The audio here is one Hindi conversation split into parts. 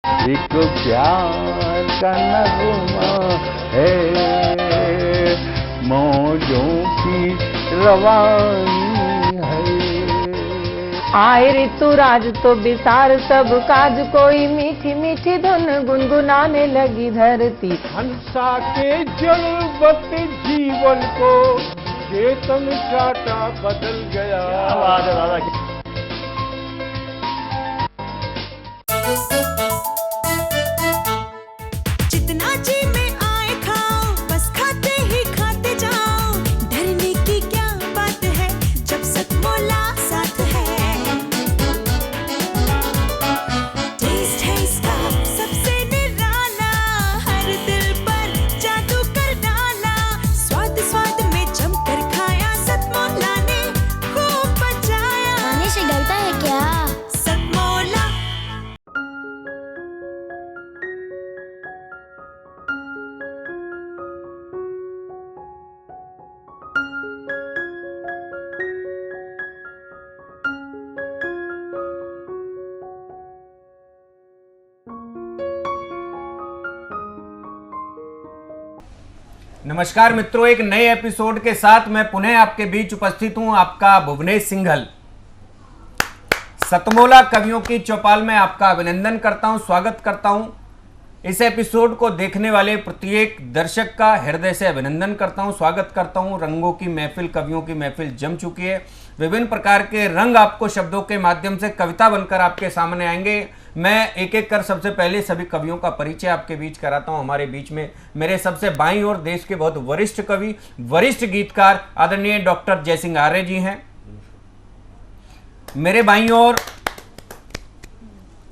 एक प्यार का नगमा है, मौजों की रवानी है। आए ऋतुराज तो बिसार सब काज, कोई मीठी मीठी धुन गुनगुनाने लगी धरती। हंसा के जलवत जीवन को चेतन काटा बदल गया। दादा जितना जी में आए खाओ, बस खाते ही खाते जाओ। डरने की क्या बात है जब सतमोला साथ है। टेस्ट है इसका सबसे निराला, हर दिल पर जादू कर डाला। स्वाद स्वाद में जमकर खाया, सतमोला ने खूब बचाया। खाने से डरता है क्या? सतमोला। नमस्कार मित्रों, एक नए एपिसोड के साथ मैं पुनः आपके बीच उपस्थित हूं। आपका भुवनेश सिंघल। सतमोला कवियों की चौपाल में आपका अभिनंदन करता हूं, स्वागत करता हूं। इस एपिसोड को देखने वाले प्रत्येक दर्शक का हृदय से अभिनंदन करता हूं, स्वागत करता हूं। रंगों की महफिल, कवियों की महफिल जम चुकी है। विभिन्न प्रकार के रंग आपको शब्दों के माध्यम से कविता बनकर आपके सामने आएंगे। मैं एक एक कर सबसे पहले सभी कवियों का परिचय आपके बीच कराता हूं। हमारे बीच में मेरे सबसे बाईं ओर देश के बहुत वरिष्ठ कवि, वरिष्ठ गीतकार आदरणीय डॉक्टर जयसिंह आर्य जी हैं। मेरे बाईं ओर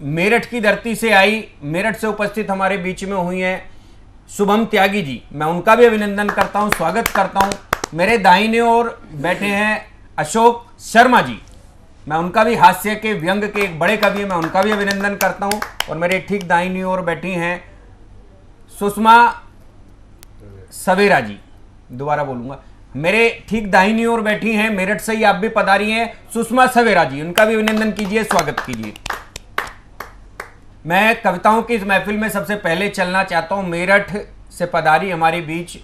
मेरठ की धरती से आई, मेरठ से उपस्थित हमारे बीच में हुई हैं शुभम त्यागी जी। मैं उनका भी अभिनंदन करता हूं, स्वागत करता हूं। मेरे दाहिने ओर बैठे हैं अशोक शर्मा जी। मैं उनका भी हास्य के, व्यंग के एक बड़े कवि हैं, मैं उनका भी अभिनंदन करता हूं। और मेरे ठीक दाहिनी ओर बैठी हैं सुषमा सवेरा जी। दोबारा बोलूंगा, मेरे ठीक दाहिनी ओर बैठी हैं, मेरठ से ही आप भी पधारी हैं, सुषमा सवेरा जी। उनका भी अभिनंदन कीजिए, स्वागत कीजिए। मैं कविताओं की इस महफिल में सबसे पहले चलना चाहता हूं। मेरठ से पधारी हमारे बीच,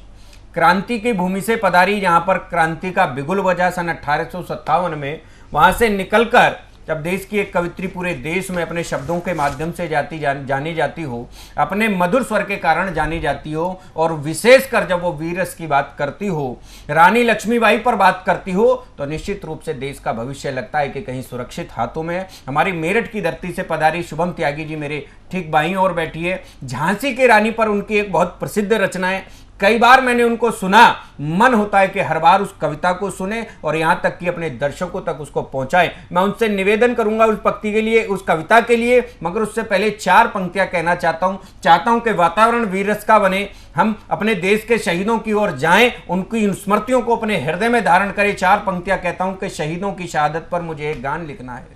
क्रांति की भूमि से पधारी, जहां पर क्रांति का बिगुल बजा सन 1857 में। वहां से निकलकर जब देश की एक कवित्री पूरे देश में अपने शब्दों के माध्यम से जानी जाती हो, अपने मधुर स्वर के कारण जानी जाती हो, और विशेषकर जब वो वीर रस की बात करती हो, रानी लक्ष्मीबाई पर बात करती हो, तो निश्चित रूप से देश का भविष्य लगता है कि कहीं सुरक्षित हाथों में है। हमारी मेरठ की धरती से पधारी शुभम त्यागी जी मेरे ठीक बाईं ओर बैठी है। झांसी की रानी पर उनकी एक बहुत प्रसिद्ध रचना है। कई बार मैंने उनको सुना, मन होता है कि हर बार उस कविता को सुने और यहां तक कि अपने दर्शकों तक उसको पहुंचाएं। मैं उनसे निवेदन करूंगा उस पंक्ति के लिए, उस कविता के लिए, मगर उससे पहले चार पंक्तियां कहना चाहता हूं कि वातावरण वीररस का बने, हम अपने देश के शहीदों की ओर जाएं, उनकी स्मृतियों को अपने हृदय में धारण करें। चार पंक्तियां कहता हूं कि शहीदों की शहादत पर मुझे एक गान लिखना है।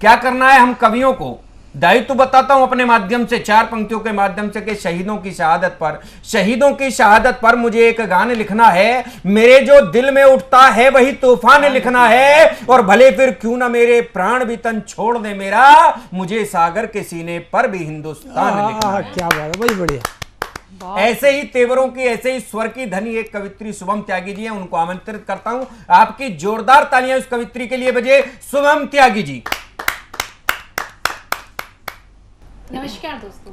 क्या करना है हम कवियों को? दायित्व बताता हूं अपने माध्यम से, चार पंक्तियों के माध्यम से, कि शहीदों की शहादत पर मुझे एक गान लिखना है। मेरे जो दिल में उठता है वही तूफान लिखना है, और भले फिर क्यों ना मेरे प्राण भी तन छोड़ दे मेरा, मुझे सागर के सीने पर भी हिंदुस्तान लिखना है। क्या बात है, बड़ी बढ़िया। ऐसे ही तेवरों की, ऐसे ही स्वर की धनी एक कवित्री शुभम त्यागी जी हैं। उनको आमंत्रित करता हूं। आपकी जोरदार तालियां उस कवित्री के लिए बजे। शुभम त्यागी जी। नमस्कार दोस्तों,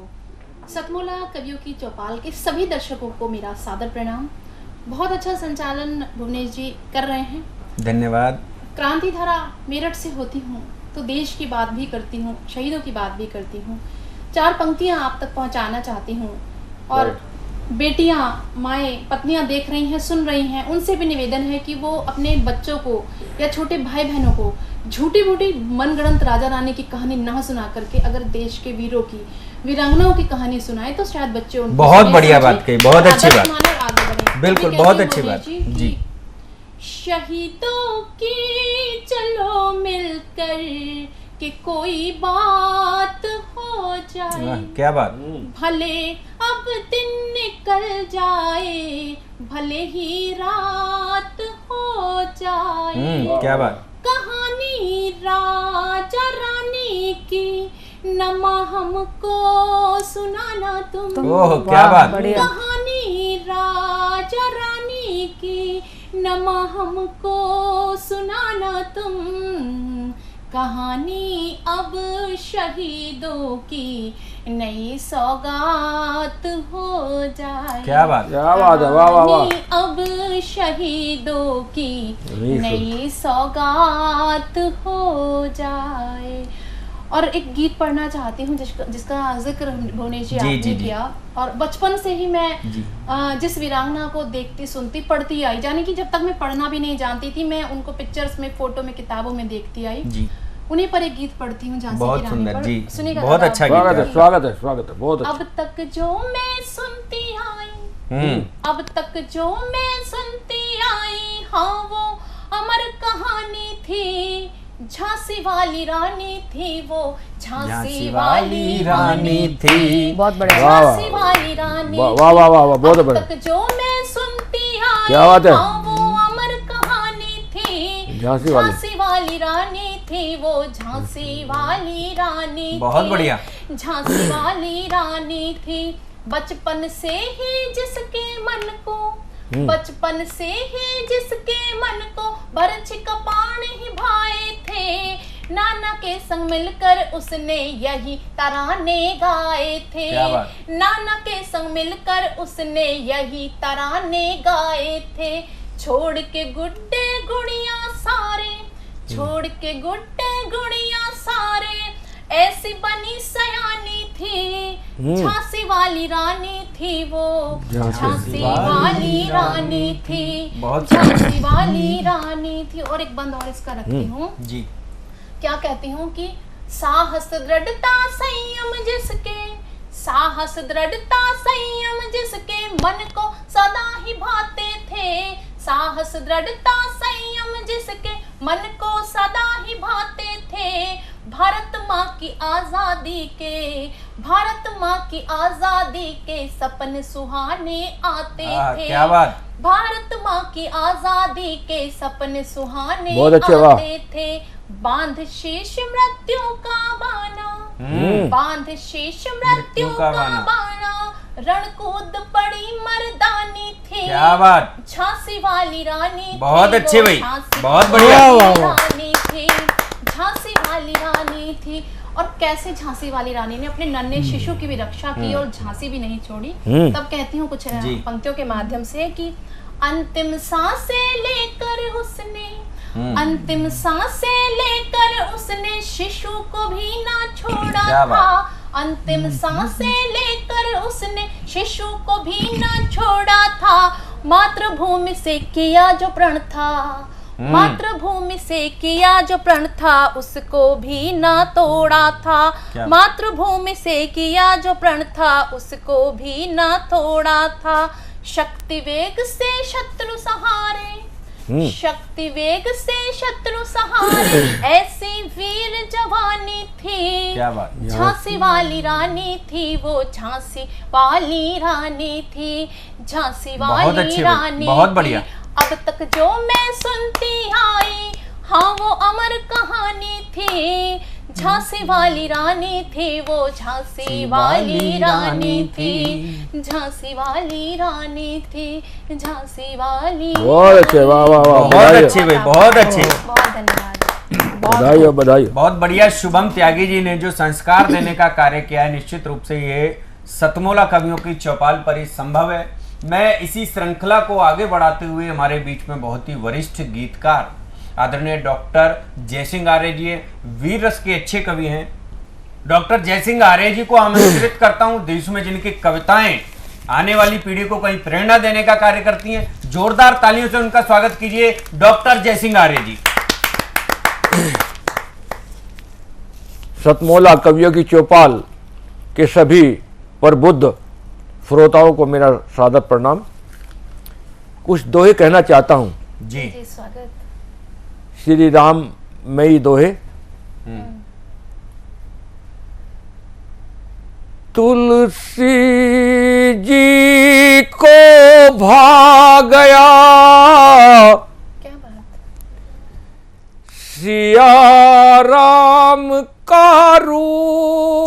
सतमोला कवियों की चौपाल के सभी दर्शकों को मेरा सादर प्रणाम। बहुत अच्छा संचालन भुवनेश जी कर रहे हैं, धन्यवाद। क्रांति धारा मेरठ से होती हूँ तो देश की बात भी करती हूँ, शहीदों की बात भी करती हूँ। चार पंक्तियाँ आप तक पहुँचाना चाहती हूँ, और बेटियाँ, माएँ, पत्नियाँ देख रही हैं, सुन रही हैं, उनसे भी निवेदन है कि वो अपने बच्चों को या छोटे भाई बहनों को झूठी मूठी मनगढ़ंत राजा रानी की कहानी ना सुना करके अगर देश के वीरों की, वीरांगनाओं की कहानी सुनाए तो शायद बच्चे उनको बहुत बढ़िया बात कही, बहुत अच्छी बात, आगे बढ़े। बिल्कुल बहुत अच्छी बात जी। शहीदों की चलो मिलकर कि कोई बात हो जाए, क्या बात। भले अब दिन निकल जाए, भले ही रात हो जाए, क्या बात। कहानी राजा रानी की नमा हमको सुनाना तुम ओह क्या बात, बढ़िया। कहानी राजा रानी की, नमा हमको सुनाना तुम कहानी अब शहीदों की, नई सौगात हो जाए। क्या बात, क्या बात है, वाह वाह वाह। कहानी अब शहीदों की नई नई सौगात हो जाए। और एक गीत पढ़ना चाहती हूँ जिसका जिक्र भुवनेश जी आपने जी, जी। किया। और बचपन से ही मैं जी। जिस वीरांगना को देखती सुनती पढ़ती आई, यानी कि जब तक मैं पढ़ना भी नहीं जानती थी, मैं उनको पिक्चर्स में, फोटो में, किताबों में देखती आई। जी उन्हीं पर एक गीत पढ़ती हूँ, झांसी बहुत की रानी सुंदर पर। जी, सुनिएगा बहुत दादा अच्छा आप। गीत स्वागत है, है। स्वागत है, स्वागत है, बहुत अच्छा। अब तक जो मैं सुनती आई, हम्म, अब तक जो मैं सुनती आई, हाँ वो अमर कहानी थी, झांसी वाली रानी थी वो, झांसी वाली रानी थी, बहुत बढ़िया। वाह, वाह। झांसी वाली रानी वाह वाह वाह वाह, बहुत अब बढ़िया। तक जो मैं सुनती आई, क्या बात है। हाँ वो अमर कहानी थी, झांसी वाली। झांसी वाली रानी थी वो, झांसी वाली रानी बहुत थी, बढ़िया। झांसी वाली रानी थी। बचपन से ही जिसके मन को, बचपन से ही जिसके मन को बरछ कपाण ही भाए थे, नाना के संग मिलकर उसने यही तराने गाए थे, क्या बात। नाना के संग मिलकर उसने यही तराने गाए थे। छोड़ के गुड्डे गुड़िया सारे, छोड़ के गुड्डे गुड़िया सारे, ऐसी बनी सयानी थी, झांसी वाली रानी थी वो, झांसी वाली रानी थी, बहुत झांसी वाली रानी थी। और एक बंद और इसका रखती हूँ, जी क्या कहती हूँ कि साहस दृढ़ता संयम जिसके, साहस दृढ़ता संयम जिसके, मन को सदा ही भाते थे, साहस दृढ़ता संयम जिसके, मन को सदा ही भाते थे। भारत माँ की आजादी के, भारत माँ की आजादी के सपने सुहाने आते थे, क्या बात, भारत माँ की आजादी के सपने सुहाने बहुत अच्छे, वाह। आते थे। बांध शीश मृत्यु का बाना, बांध शीश मृत्यु का बाना, रणकूद पड़ी मर्दानी थी, क्या बात, झांसी वाली रानी बहुत थी अच्छे वो, भाई, झांसी बहुत वाली बढ़िया। रानी थी, झांसी वाली रानी थी। और कैसे झांसी वाली रानी ने अपने नन्हे शिशु की भी रक्षा की और झांसी भी नहीं छोड़ी। तब कहती हूँ कुछ जी। पंक्तियों के माध्यम से कि अंतिम सांसें लेकर उसने, अंतिम सांसें लेकर उसने शिशु को भी ना छोड़ा क्या बात। था, अंतिम सांसें लेकर उसने शिशु को भी ना छोड़ा था। मातृभूमि से किया जो प्रण था, मातृभूमि से किया जो प्रण था, उसको भी ना तोड़ा था, मातृभूमि से किया जो प्रण था, उसको भी ना तोड़ा था। शक्ति वेग से शत्रु सहारे, शक्ति वेग से शत्रु सहारे, ऐसी वीर जवानी थी, क्या बात, झांसी वाली रानी थी वो, झांसी वाली रानी थी, झांसी बहुत वाली अच्छी, रानी बहुत थी। बढ़िया। अब तक जो मैं सुनती आई, हाँ वो अमर कहानी थी, झांसी वाली रानी थी वो, झांसी वाली रानी थी, झांसी वाली रानी थी, झांसी वाली। बहुत अच्छे, वाह वाह वाह, बहुत बधाई अच्छे भाई, बहुत अच्छे, बहुत धन्यवाद। बधाई हो, बधाई हो। बहुत बढ़िया। शुभम त्यागी जी ने जो संस्कार देने का कार्य किया है, निश्चित रूप से ये सतमोला कवियों की चौपाल पर ही संभव है। मैं इसी श्रृंखला को आगे बढ़ाते हुए हमारे बीच में बहुत ही वरिष्ठ गीतकार आदरणीय डॉक्टर जयसिंह आर्य जी हैं, वीर रस के अच्छे कवि हैं। डॉक्टर जयसिंह आर्य जी को आमंत्रित करता हूं, देश में जिनकी कविताएं आने वाली पीढ़ी को कहीं प्रेरणा देने का कार्य करती हैं। जोरदार तालियों से उनका स्वागत कीजिए, डॉक्टर जयसिंह आर्य जी। सतमोला कवियों की चौपाल के सभी प्रबुद्ध श्रोताओं को मेरा सादर प्रणाम। कुछ दोहे कहना चाहता हूं। जी जी स्वागत। श्री राम मई दोहे। तुलसी जी को भा गया क्या बात। सिया राम का रूप,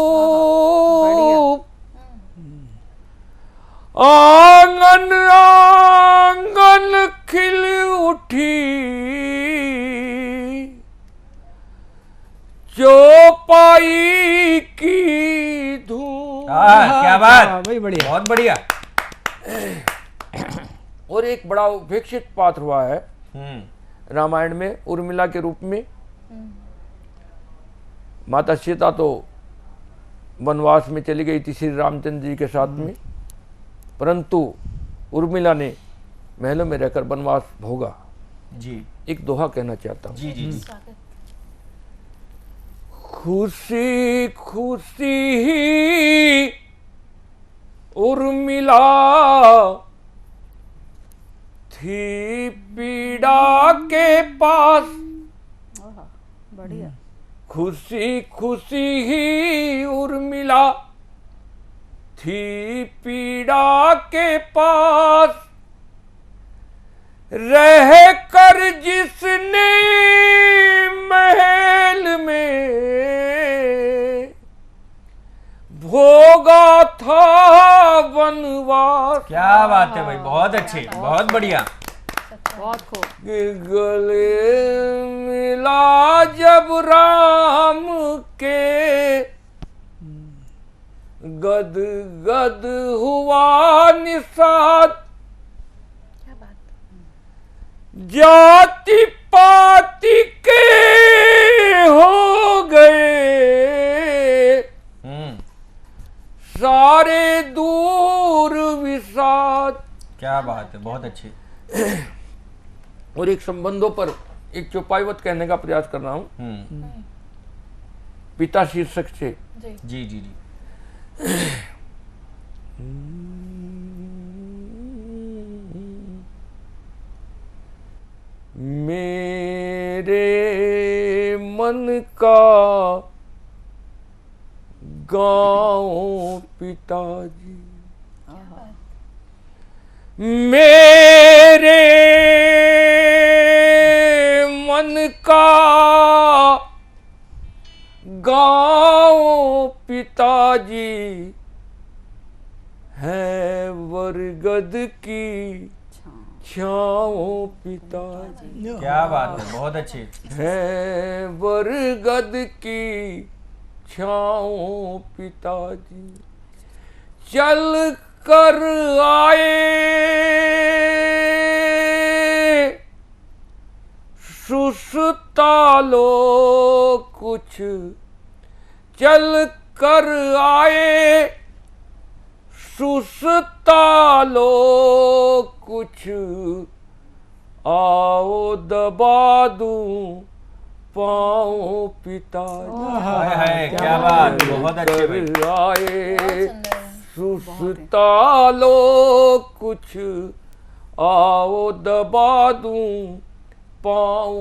आंगन आंगन खिल उठी, चौपाई की धूम। क्या बात, भाई बढ़िया। बहुत बढ़िया। और एक बड़ा उपेक्षित पात्र हुआ है रामायण में उर्मिला के रूप में। माता सीता तो वनवास में चली गई थी श्री रामचंद्र जी के साथ में, परंतु उर्मिला ने महलों में रहकर वनवास भोगा। जी एक दोहा कहना चाहता हूँ। जी जी जी। खुशी खुशी ही उर्मिला थी पीड़ा के पास, बढ़िया। खुशी खुशी ही उर्मिला थी पीड़ा के पास, रह कर जिसने महल में भोगा था वनवास। क्या बात है भाई, बहुत अच्छे, बहुत बढ़िया। बहुत खूब। गले मिला जब राम के, गद गद हुआ निषाद, जाति पाति के हो गए सारे दूर विषाद। क्या बात है, बहुत अच्छे। और एक संबंधों पर एक चौपाईवत कहने का प्रयास कर रहा हूं पिता शीर्षक से। जी जी जी। मेरे मन का गाँव पिताजी, मेरे मन का गाँव पिताजी, है बरगद की छाँव पिताजी। क्या बात है, बहुत अच्छे। है बरगद की छाँव पिताजी, चल कर आए सुसता लो कुछ, चल कर आए सुसता लो कुछ, आओ दबा दूं पाँव पिताजी। हाय हाय, क्या बात, बहुत अच्छे भाई। आए सुसता लो कुछ, आओ दबा दूं पाँव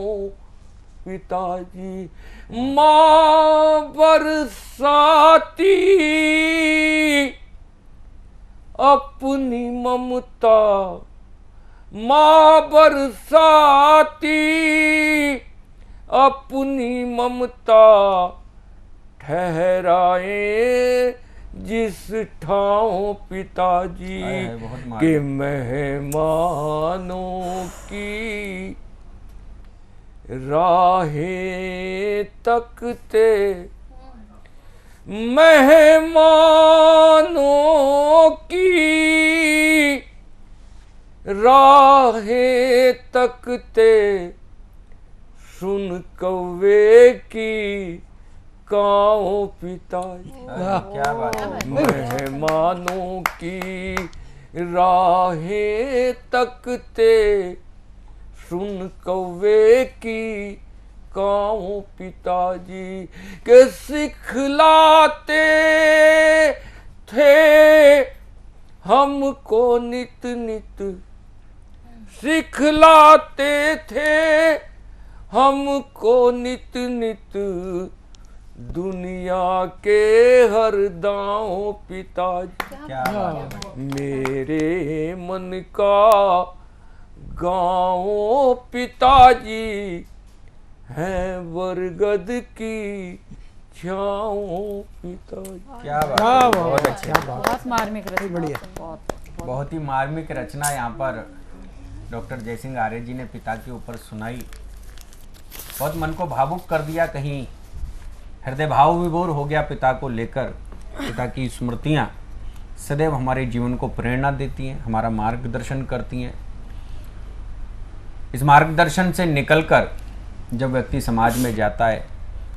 पिताजी। माँ बरसाती अपनी ममता, माँ बरसाती अपनी ममता, ठहराए जिस ठाव पिताजी के मेहमानों की राहें तकते, मेहमानों की राहें तकते, सुन कौवे की काओ पिताजी। क्या बात है, मेहमानों की राहें तकते, सुन कौवे की काओ पिताजी के सिखलाते थे हमको नित नित, सिखलाते थे हमको नित नित, दुनिया के हर दांव पिताजी। क्या बात है। मेरे मन का गाँव पिताजी, है बरगद की छाँव पिताजी। क्या बात है, बहुत अच्छे। बहुत मार्मिक रचना। बढ़िया। बहुत बहुत ही मार्मिक रचना यहाँ पर डॉक्टर जयसिंह आर्य जी ने पिता के ऊपर सुनाई। बहुत मन को भावुक कर दिया, कहीं हृदय भाव विभोर हो गया पिता को लेकर। पिता की स्मृतियाँ सदैव हमारे जीवन को प्रेरणा देती हैं, हमारा मार्गदर्शन करती हैं। इस मार्गदर्शन से निकलकर जब व्यक्ति समाज में जाता है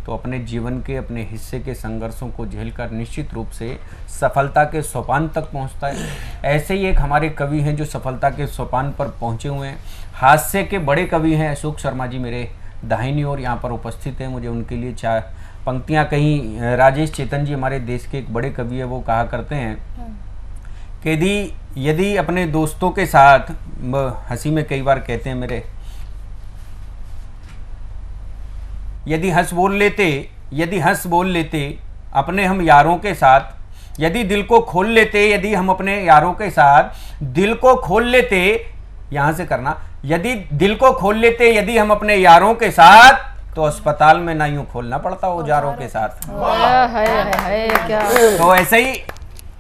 तो अपने जीवन के अपने हिस्से के संघर्षों को झेलकर निश्चित रूप से सफलता के सोपान तक पहुंचता है। ऐसे ही एक हमारे कवि हैं जो सफलता के सोपान पर पहुंचे हुए हैं। हास्य के बड़े कवि हैं अशोक शर्मा जी, मेरे दाहिनी ओर यहाँ पर उपस्थित हैं। मुझे उनके लिए 4 पंक्तियाँ कहीं राजेश चेतन जी हमारे देश के एक बड़े कवि है, वो कहा करते हैं कि यदि अपने दोस्तों के साथ, हंसी में कई बार कहते हैं मेरे, यदि हंस बोल लेते अपने हम यारों के साथ, यदि दिल को खोल लेते, यदि हम अपने यारों के साथ दिल को खोल लेते, यहां से करना, यदि दिल को खोल लेते यदि हम अपने यारों के साथ, तो अस्पताल में ना यूं खोलना पड़ता औजारों के साथ। क्या तो ऐसे ही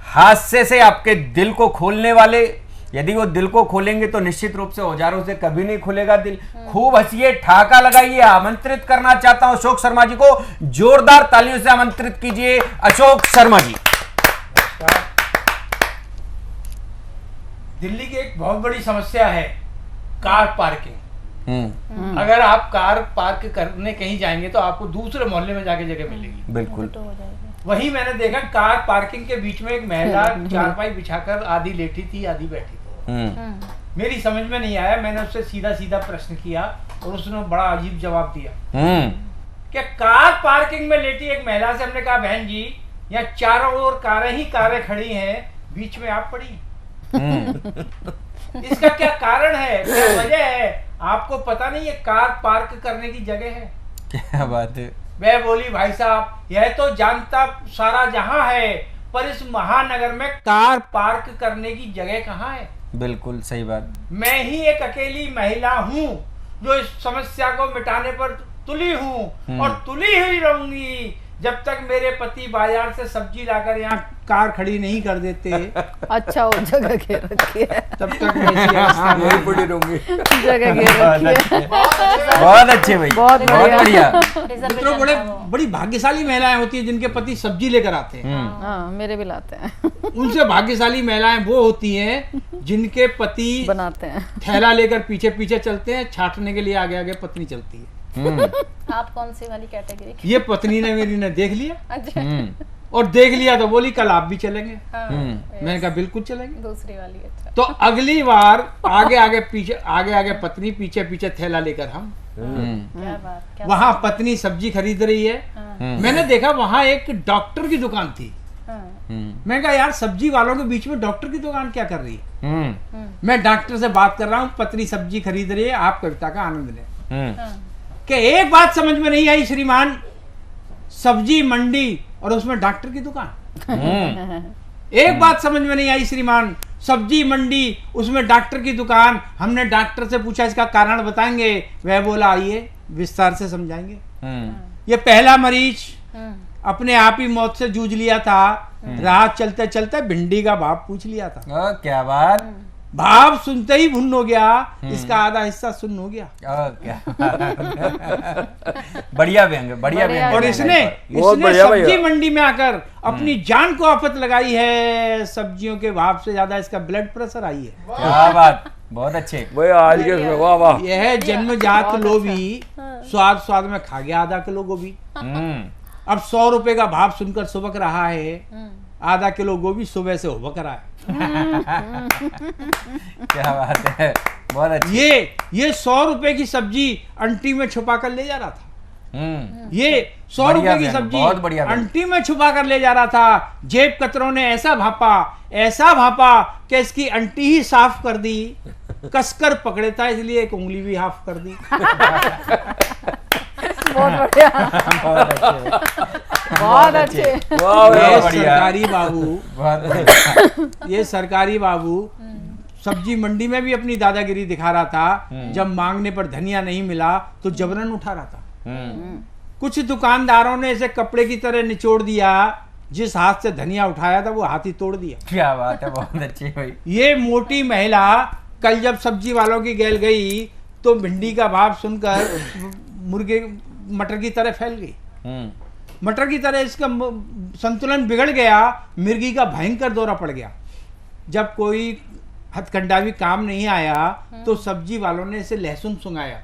हास्य से आपके दिल को खोलने वाले, यदि वो दिल को खोलेंगे तो निश्चित रूप से औजारों से कभी नहीं खुलेगा दिल। खूब हंसिए, ठहाका लगाइए। आमंत्रित करना चाहता हूं अशोक शर्मा जी को, जोरदार तालियों से आमंत्रित कीजिए अशोक शर्मा जी। दिल्ली की एक बहुत बड़ी समस्या है कार पार्किंग। अगर आप कार पार्क करने कहीं जाएंगे तो आपको दूसरे मोहल्ले में जाके जगह मिलेगी। बिल्कुल। वही मैंने देखा, कार पार्किंग के बीच में एक महिला चारपाई बिछाकर आधी लेटी थी आधी बैठी थी। मेरी समझ में नहीं आया, मैंने उससे सीधा सीधा प्रश्न किया और उसने बड़ा अजीब जवाब दिया कि कार पार्किंग में लेटी एक महिला से हमने कहा, बहन जी यहाँ चारों ओर कारें खड़ी हैं, बीच में आप पड़ी। इसका क्या कारण है, क्या वजह है, आपको पता नहीं है कार पार्क करने की जगह है? क्या बात है। वह बोली, भाई साहब यह तो जानता सारा जहां है, पर इस महानगर में कार पार्क करने की जगह कहाँ है? बिल्कुल सही बात। मैं ही एक अकेली महिला हूँ जो इस समस्या को मिटाने पर तुली हूँ और तुली हुई रहूंगी जब तक मेरे पति बाजार से सब्जी लाकर यहाँ कार खड़ी नहीं कर देते। अच्छा, वो जगह घेर रखी है, तब तक मैं इसी अवस्था में वही पड़ी रहूंगी। जगह घेर रखी है। बहुत अच्छे भाई, बहुत बढ़िया। मित्रों, बड़ी भाग्यशाली महिलाएं होती है जिनके पति सब्जी लेकर आते हैं। हाँ, मेरे भी लाते हैं। उनसे भाग्यशाली महिलाएं वो होती हैं जिनके पति बनाते हैं। थैला लेकर पीछे पीछे चलते हैं, छाटने के लिए आगे आगे पत्नी चलती है। आप कौन सी वाली कैटेगरी की? ये पत्नी ने मेरी ने देख लिया अच्छा, और देख लिया तो बोली कल आप भी चलेंगे। हाँ, मैंने कहा बिल्कुल चलेंगे। दूसरी वाली। अच्छा, तो अगली बार आगे आगे पत्नी, पीछे पीछे थैला लेकर हम। क्या बात, क्या वहां पत्नी सब्जी खरीद रही है। मैंने देखा वहां एक डॉक्टर की दुकान थी। हाँ, मैंने कहा यार सब्जी वालों के बीच में डॉक्टर की दुकान क्या कर रही है? मैं डॉक्टर से बात कर रहा हूँ, पत्नी सब्जी खरीद रही है, आप कविता का आनंद लें। कि एक बात समझ में नहीं आई श्रीमान, सब्जी मंडी और उसमें डॉक्टर की दुकान। एक बात समझ में नहीं आई श्रीमान, सब्जी मंडी उसमें डॉक्टर की दुकान। हमने डॉक्टर से पूछा इसका कारण बताएंगे, वह बोला आइए विस्तार से समझाएंगे। ये पहला मरीज अपने आप ही मौत से जूझ लिया था। रात चलते चलते भिंडी का भाव पूछ लिया था। क्या बात। भाव सुनते ही भुन्न हो गया, इसका आधा हिस्सा सुन्न हो गया। क्या बढ़िया व्यंग, बढ़िया व्यंग। और इसने सब्जी मंडी में आकर अपनी जान को आफत लगाई है। सब्जियों के भाव से ज्यादा इसका ब्लड प्रेशर आई है। क्या बात, बहुत अच्छे। वही आज के समय, वाह वाह। यह जन्मजात लोभी स्वाद में खा गया आधा किलो गोभी। अब 100 रुपए का भाव सुनकर सुबक रहा है, आधा किलो गोभी सुबह से उबक रहा है। क्या बात है, बहुत अच्छी। ये 100 रुपए की सब्जी अंटी में छुपा कर ले जा रहा था। ये 100 रुपए की सब्जी बहुत बढ़िया अंटी में छुपा कर ले जा रहा था। जेब कतरों ने ऐसा भापा कि इसकी अंटी ही साफ कर दी। कसकर पकड़े था इसलिए एक उंगली भी हाफ कर दी। बहुत बढ़िया, बहुत अच्छे। ये सरकारी बाबू सब्जी मंडी में भी अपनी दादागिरी दिखा रहा था। जब मांगने पर धनिया नहीं मिला तो जबरन उठा रहा था। कुछ दुकानदारों ने इसे कपड़े की तरह निचोड़ दिया जिस हाथ से धनिया उठाया था वो हाथ ही तोड़ दिया। क्या बात है, बहुत अच्छी भाई। ये मोटी महिला कल जब सब्जी वालों की गैल गई तो भिंडी का भाव सुनकर मुर्गे मटर की तरह फैल गई। मटर की तरह इसका संतुलन बिगड़ गया, मिर्गी का भयंकर दौरा पड़ गया। जब कोई हथकंडा भी काम नहीं आया तो सब्जी वालों ने इसे लहसुन सुंघाया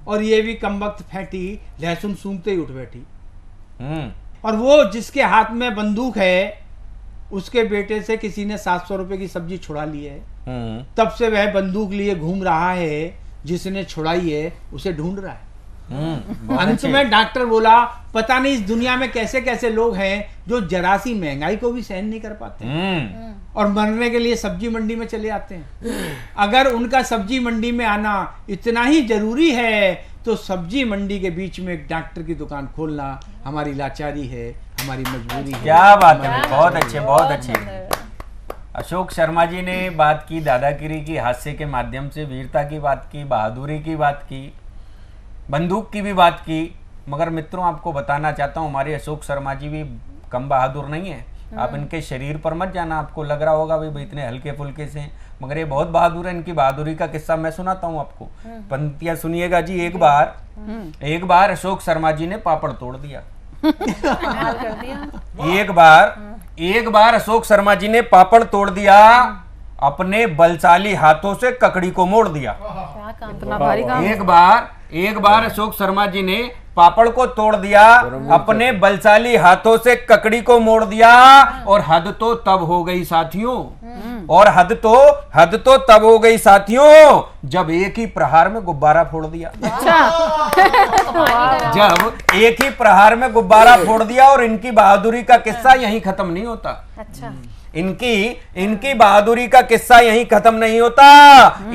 और ये भी कमबख्त फैंटी लहसुन सूंघते ही उठ बैठी। और वो जिसके हाथ में बंदूक है उसके बेटे से किसी ने 700 रुपए की सब्जी छुड़ा ली है। तब से वह बंदूक लिए घूम रहा है, जिसने छुड़ाई है उसे ढूंढ रहा है। अंत में डॉक्टर बोला पता नहीं इस दुनिया में कैसे कैसे लोग हैं जो जरा सी महंगाई को भी सहन नहीं कर पाते और मरने के लिए सब्जी मंडी में चले आते हैं। अगर उनका सब्जी मंडी में आना इतना ही जरूरी है तो सब्जी मंडी के बीच में एक डॉक्टर की दुकान खोलना हमारी लाचारी है, हमारी मजबूरी है। क्या बात है, बहुत अच्छे, बहुत अच्छे। अशोक शर्मा जी ने बात की दादागिरी की, हास्य के माध्यम से वीरता की बात की, बहादुरी की बात की, बंदूक की भी बात की। मगर मित्रों आपको बताना चाहता हूँ हमारे अशोक शर्मा जी भी कम बहादुर नहीं है। आप इनके शरीर पर मत जाना, आपको लग रहा होगा भाई इतने हल्के फुल्के से, मगर ये बहुत बहादुर है। इनकी बहादुरी का किस्सा मैं सुनाता हूँ आपको, पंक्तियां सुनिएगा जी। एक बार अशोक शर्मा जी ने पापड़ तोड़ दिया। एक बार अशोक शर्मा जी ने पापड़ तोड़ दिया, अपने बलशाली हाथों से ककड़ी को मोड़ दिया। इतना भारी काम। एक बार अशोक शर्मा जी ने पापड़ को तोड़ दिया, अपने बलशाली हाथों से ककड़ी को मोड़ दिया। और हद तो तब हो गई साथियों, तब हो गई साथियों जब एक ही प्रहार में गुब्बारा फोड़ दिया। जब एक ही प्रहार में गुब्बारा फोड़ दिया। और इनकी बहादुरी का किस्सा यहीं खत्म नहीं होता। अच्छा, इनकी बहादुरी का किस्सा यहीं खत्म नहीं होता।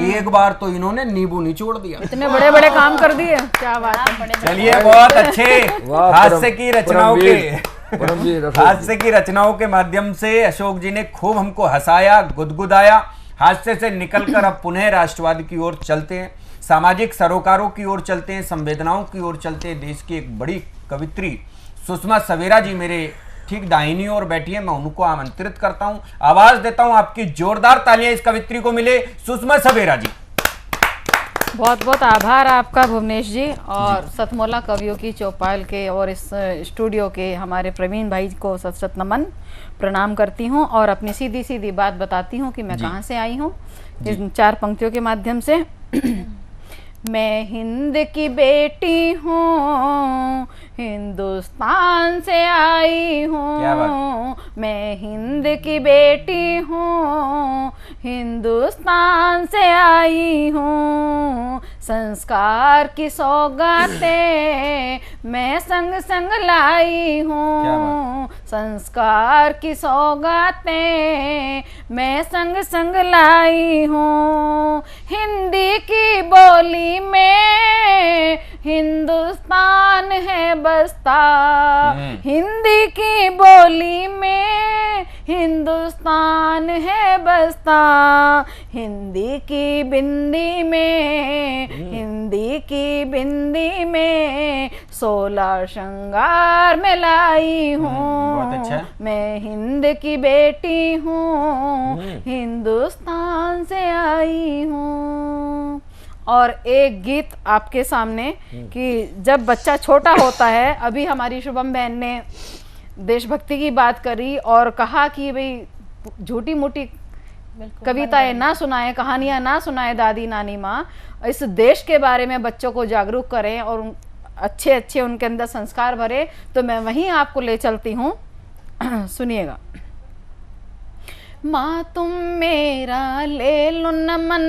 एक बार तो इन्होंने नींबू निचोड़ दिया। इतने बड़े बड़े काम कर दिए, क्या बात है। चलिए, बहुत अच्छे हास्य की रचनाओं के माध्यम से अशोक जी ने खूब हमको हंसाया, गुदगुदाया। हास्य से निकलकर अब पुनः राष्ट्रवाद की ओर चलते हैं, सामाजिक सरोकारों की ओर चलते हैं, संवेदनाओं की ओर चलते हैं। देश की एक बड़ी कवित्री सुषमा सवेरा जी मेरे ठीक दाहिनी ओर बैठी है, मैं उनको आमंत्रित करता हूं, आवाज देता हूं। आपकी जोरदार तालियां इस कवित्री को मिले, सुषमा सवेरा जी। बहुत बहुत आभार आपका भुवनेश जी, और सतमोला कवियों की चौपाल के और इस स्टूडियो के हमारे प्रवीण भाई को सत सत नमन प्रणाम करती हूँ। और अपनी सीधी सीधी बात बताती हूँ कि मैं कहाँ से आई हूँ इन 4 पंक्तियों के माध्यम से। मैं हिंद की बेटी हूँ, हिंदुस्तान से आई हूँ। मैं हिंद की बेटी हूँ, हिंदुस्तान से आई हूँ। संस्कार की सौगातें मैं संग संग लाई हूँ। संस्कार की सौगातें मैं संग संग लाई हूँ। हिंदी की बोली में हिंदुस्तान है बसता। हिंदी की बोली में हिंदुस्तान है बसता। हिंदी की बिंदी में, हिंदी की बिंदी में 16 श्रृंगार में लाई हूँ। मैं हिंद की बेटी हूँ, हिंदुस्तान से आई हूँ। और एक गीत आपके सामने कि जब बच्चा छोटा होता है, अभी हमारी शुभम बहन ने देशभक्ति की बात करी और कहा कि भाई झूठी मूठी कविताएं ना सुनाए, कहानियां ना सुनाए दादी नानी माँ, इस देश के बारे में बच्चों को जागरूक करें और अच्छे अच्छे उनके अंदर संस्कार भरे। तो मैं वहीं आपको ले चलती हूँ, सुनिएगा। माँ तुम मेरा ले लो नमन,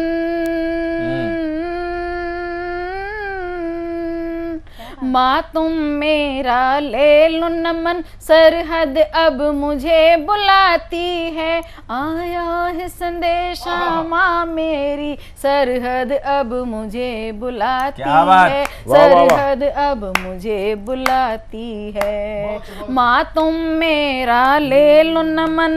माँ तुम मेरा ले लो नमन, सरहद अब मुझे बुलाती है। आया है संदेशा माँ मेरी, सरहद अब मुझे बुलाती है। सरहद अब मुझे बुलाती है। माँ तुम मेरा ले लो नमन,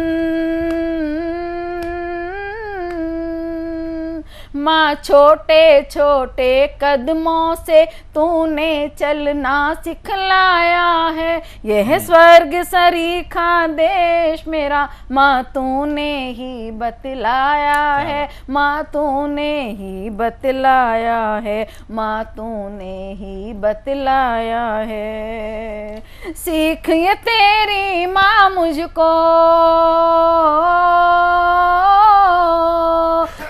माँ छोटे छोटे कदमों से तूने चलना सिखलाया है, यह स्वर्ग सरीखा देश मेरा माँ तूने ही बतलाया है, माँ तूने ही बतलाया है, माँ तूने ही बतलाया है। सीख ये तेरी माँ मुझको,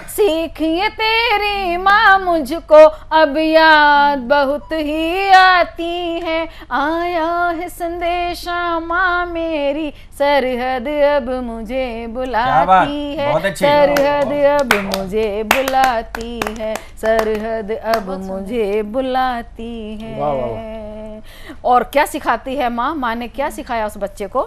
सीख ये तेरी माँ मुझको, अब याद बहुत ही आती है। आया है संदेशा माँ मेरी, सरहद अब मुझे बुलाती है, बहुत अच्छी। सरहद अब मुझे बुलाती है, सरहद अब मुझे बुलाती है। वाह, वाह। और क्या सिखाती है माँ? माँ ने क्या सिखाया उस बच्चे को?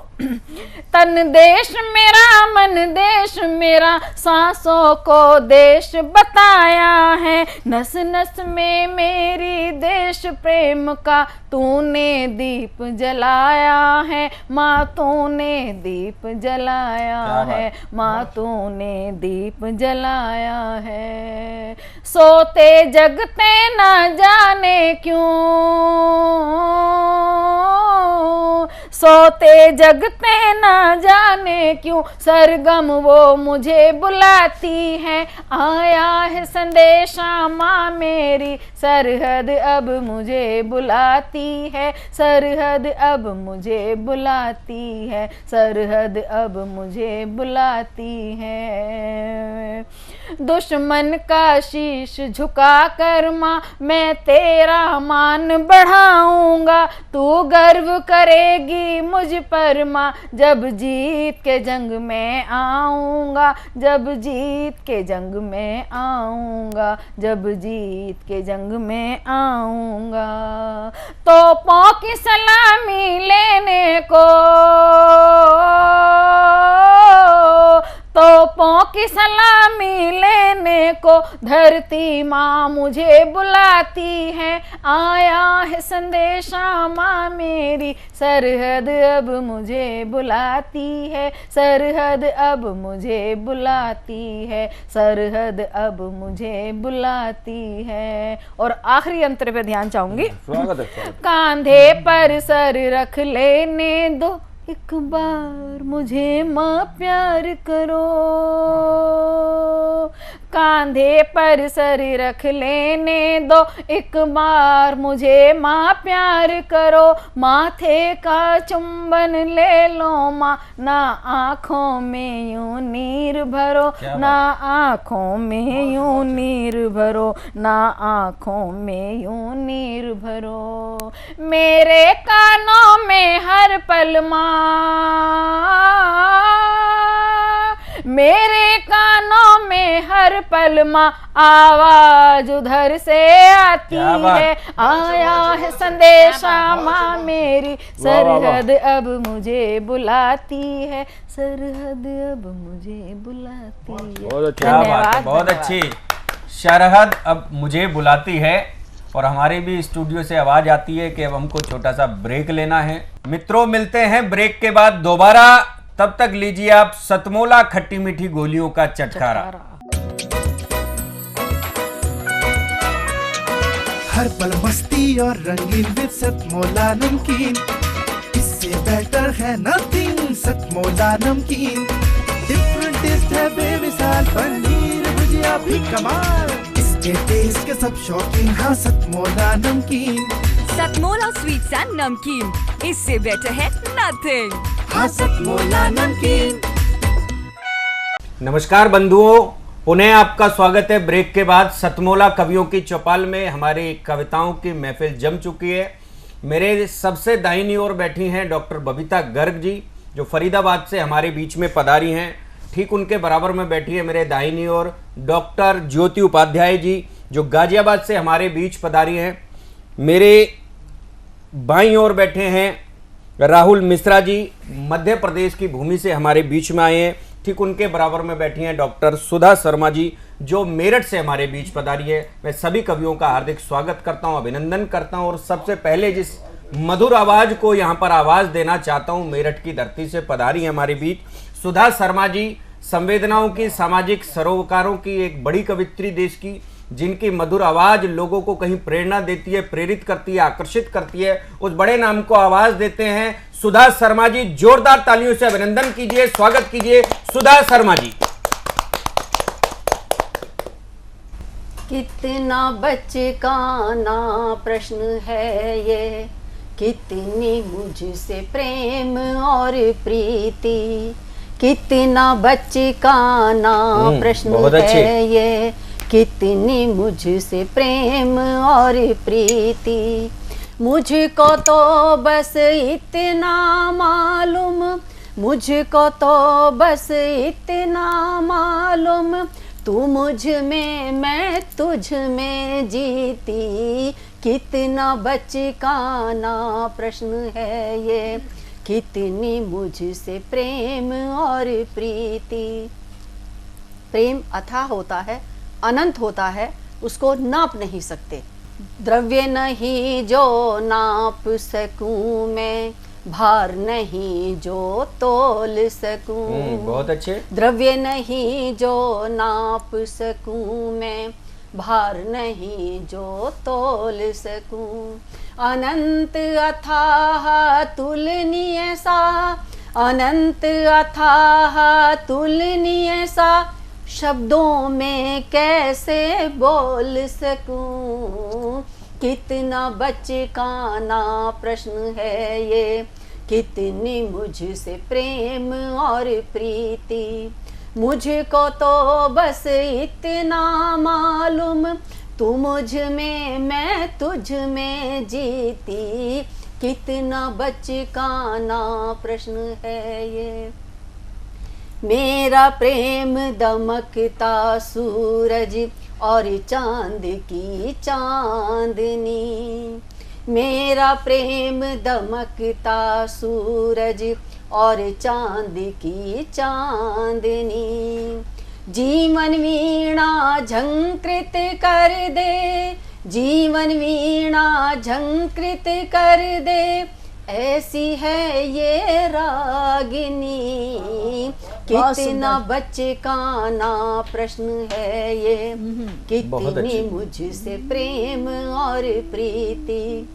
तन देश मेरा मन देश मेरा, सांसों को देश बताया है, नस नस में मेरी देश प्रेम का तूने दीप जलाया है, माँ तूने दीप जलाया है, माँ तूने दीप जलाया है। सोते जगते ना जाने क्यों, सोते जगते ना जाने क्यों, सरगम वो मुझे बुलाती है। आया है संदेशा माँ मेरी, सरहद अब मुझे बुलाती है, सरहद अब मुझे बुलाती है, सरहद अब मुझे बुलाती है। दुश्मन का शीश झुका कर माँ मैं तेरा मान बढ़ाऊंगा, तू गर्व करेगी मुझ पर माँ जब जीत के जंग में आऊंगा, जब जीत के जंग में आऊंगा, जब जीत के जंग में आऊंगा। तोपों की सलामी लेने को, तोपों की सलामी लेने को धरती माँ मुझे बुलाती है। आया है संदेशा माँ मेरी, सरहद अब मुझे बुलाती है, सरहद अब मुझे बुलाती है, सरहद अब मुझे बुलाती है। और आखिरी अंतर पे ध्यान चाहूंगी। स्वागत है, स्वागत। कांधे पर सर रख लेने दो एक बार मुझे माँ प्यार करो, कांधे पर सर रख लेने दो एक बार मुझे माँ प्यार करो, माथे का चुंबन ले लो माँ, ना आँखों में यूं नीर भरो, ना आँखों में यूं नीर भरो, ना आँखों में यूं नीर भरो। मेरे कानों में हर पल माँ, मेरे कानों में हर पल माँ आवाज उधर से आती है। आया है संदेशा माँ मेरी, सरहद अब मुझे बुलाती है, सरहद अब मुझे बुलाती है। बहुत अच्छी, क्या बात है, धन्यवाद, बहुत धन्यवाद। अच्छी। सरहद अब मुझे बुलाती है। और हमारे भी स्टूडियो से आवाज आती है कि अब हमको छोटा सा ब्रेक लेना है। मित्रों, मिलते हैं ब्रेक के बाद दोबारा, तब तक लीजिए आप सतमोला खट्टी मीठी गोलियों का चटकारा। हर पल मस्ती और रंगीन विद सतमोला नमकीन, इससे बेटर है नथिंग। सतमोला नमकीन डिफरेंट टेस्ट है बेमिसाल, पनीर भुजिया भी कमाल, इसके टेस्ट के सब शौकीन। हाँ सतमोला नमकीन, सतमोला स्वीट्स एंड नमकीन, इससे बेटर है नथिंग। हाँ सतमोला नमकीन। नमस्कार बंधुओं, पुनः आपका स्वागत है ब्रेक के बाद। सतमोला कवियों की चौपाल में हमारी कविताओं की महफिल जम चुकी है। मेरे सबसे दाहिनी ओर बैठी हैं डॉक्टर बबीता गर्ग जी, जो फरीदाबाद से हमारे बीच में पधारी हैं। ठीक उनके बराबर में बैठी है मेरे दाहिनी ओर डॉक्टर ज्योति उपाध्याय जी, जो गाजियाबाद से हमारे बीच पधारी हैं। मेरे बाईं ओर बैठे हैं राहुल मिश्रा जी, मध्य प्रदेश की भूमि से हमारे बीच में आए हैं। ठीक उनके बराबर में बैठी हैं डॉक्टर सुधा शर्मा जी, जो मेरठ से हमारे बीच पधारी है। मैं सभी कवियों का हार्दिक स्वागत करता हूं, अभिनंदन करता हूं। और सबसे पहले जिस मधुर आवाज को यहां पर आवाज देना चाहता हूं, मेरठ की धरती से पधारी है हमारे बीच सुधा शर्मा जी, संवेदनाओं की, सामाजिक सरोकारों की एक बड़ी कवित्री देश की, जिनकी मधुर आवाज लोगों को कहीं प्रेरणा देती है, प्रेरित करती है, आकर्षित करती है, उस बड़े नाम को आवाज देते हैं सुधा शर्मा जी। जोरदार तालियों से अभिनंदन कीजिए, स्वागत कीजिए सुधा शर्मा जी। कितना बचकाना प्रश्न है ये, कितनी मुझसे प्रेम और प्रीति, कितना बचकाना प्रश्न है ये, कितनी मुझसे प्रेम और प्रीति। मुझको तो बस इतना मालूम, मुझको तो बस इतना मालूम, तू मुझ में मैं तुझ में जीती। कितना बचकाना प्रश्न है ये, कितनी मुझसे प्रेम और प्रीति। प्रेम अथाह होता है, अनंत होता है, उसको नाप नहीं सकते। द्रव्य नहीं जो नाप सकूं मैं, भार नहीं जो तोल सकूं। बहुत अच्छे। द्रव्य नहीं जो नाप सकूं मैं, भार नहीं जो तोल सकूं। अनंत अथाह तुलनीय सा, अनंत अथाह तुलनीय सा, शब्दों में कैसे बोल सकूं। कितना बचकाना प्रश्न है ये, कितनी मुझसे प्रेम और प्रीति। मुझको तो बस इतना मालूम, तू मुझ में मैं तुझ में जीती। कितना बचकाना प्रश्न है ये। मेरा प्रेम दमकता सूरज और चांद की चांदनी, मेरा प्रेम दमकता सूरज और चांद की चांदनी। जीवन वीणा झंकृत कर दे, जीवन वीणा झंकृत कर दे, ऐसी है ये रागिनी। कितना बचकाना प्रश्न है ये, कितनी मुझसे प्रेम और प्रीति।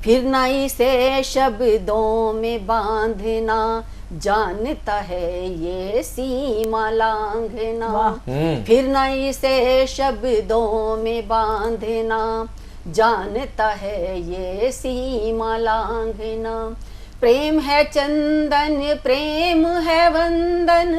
फिर न इसे शब्दों में बांधना, जानता है ये सीमा लांघना। फिर न इसे शब्दों में बांधना, जानता है ये सीमा लांघना। प्रेम है चंदन, प्रेम है वंदन,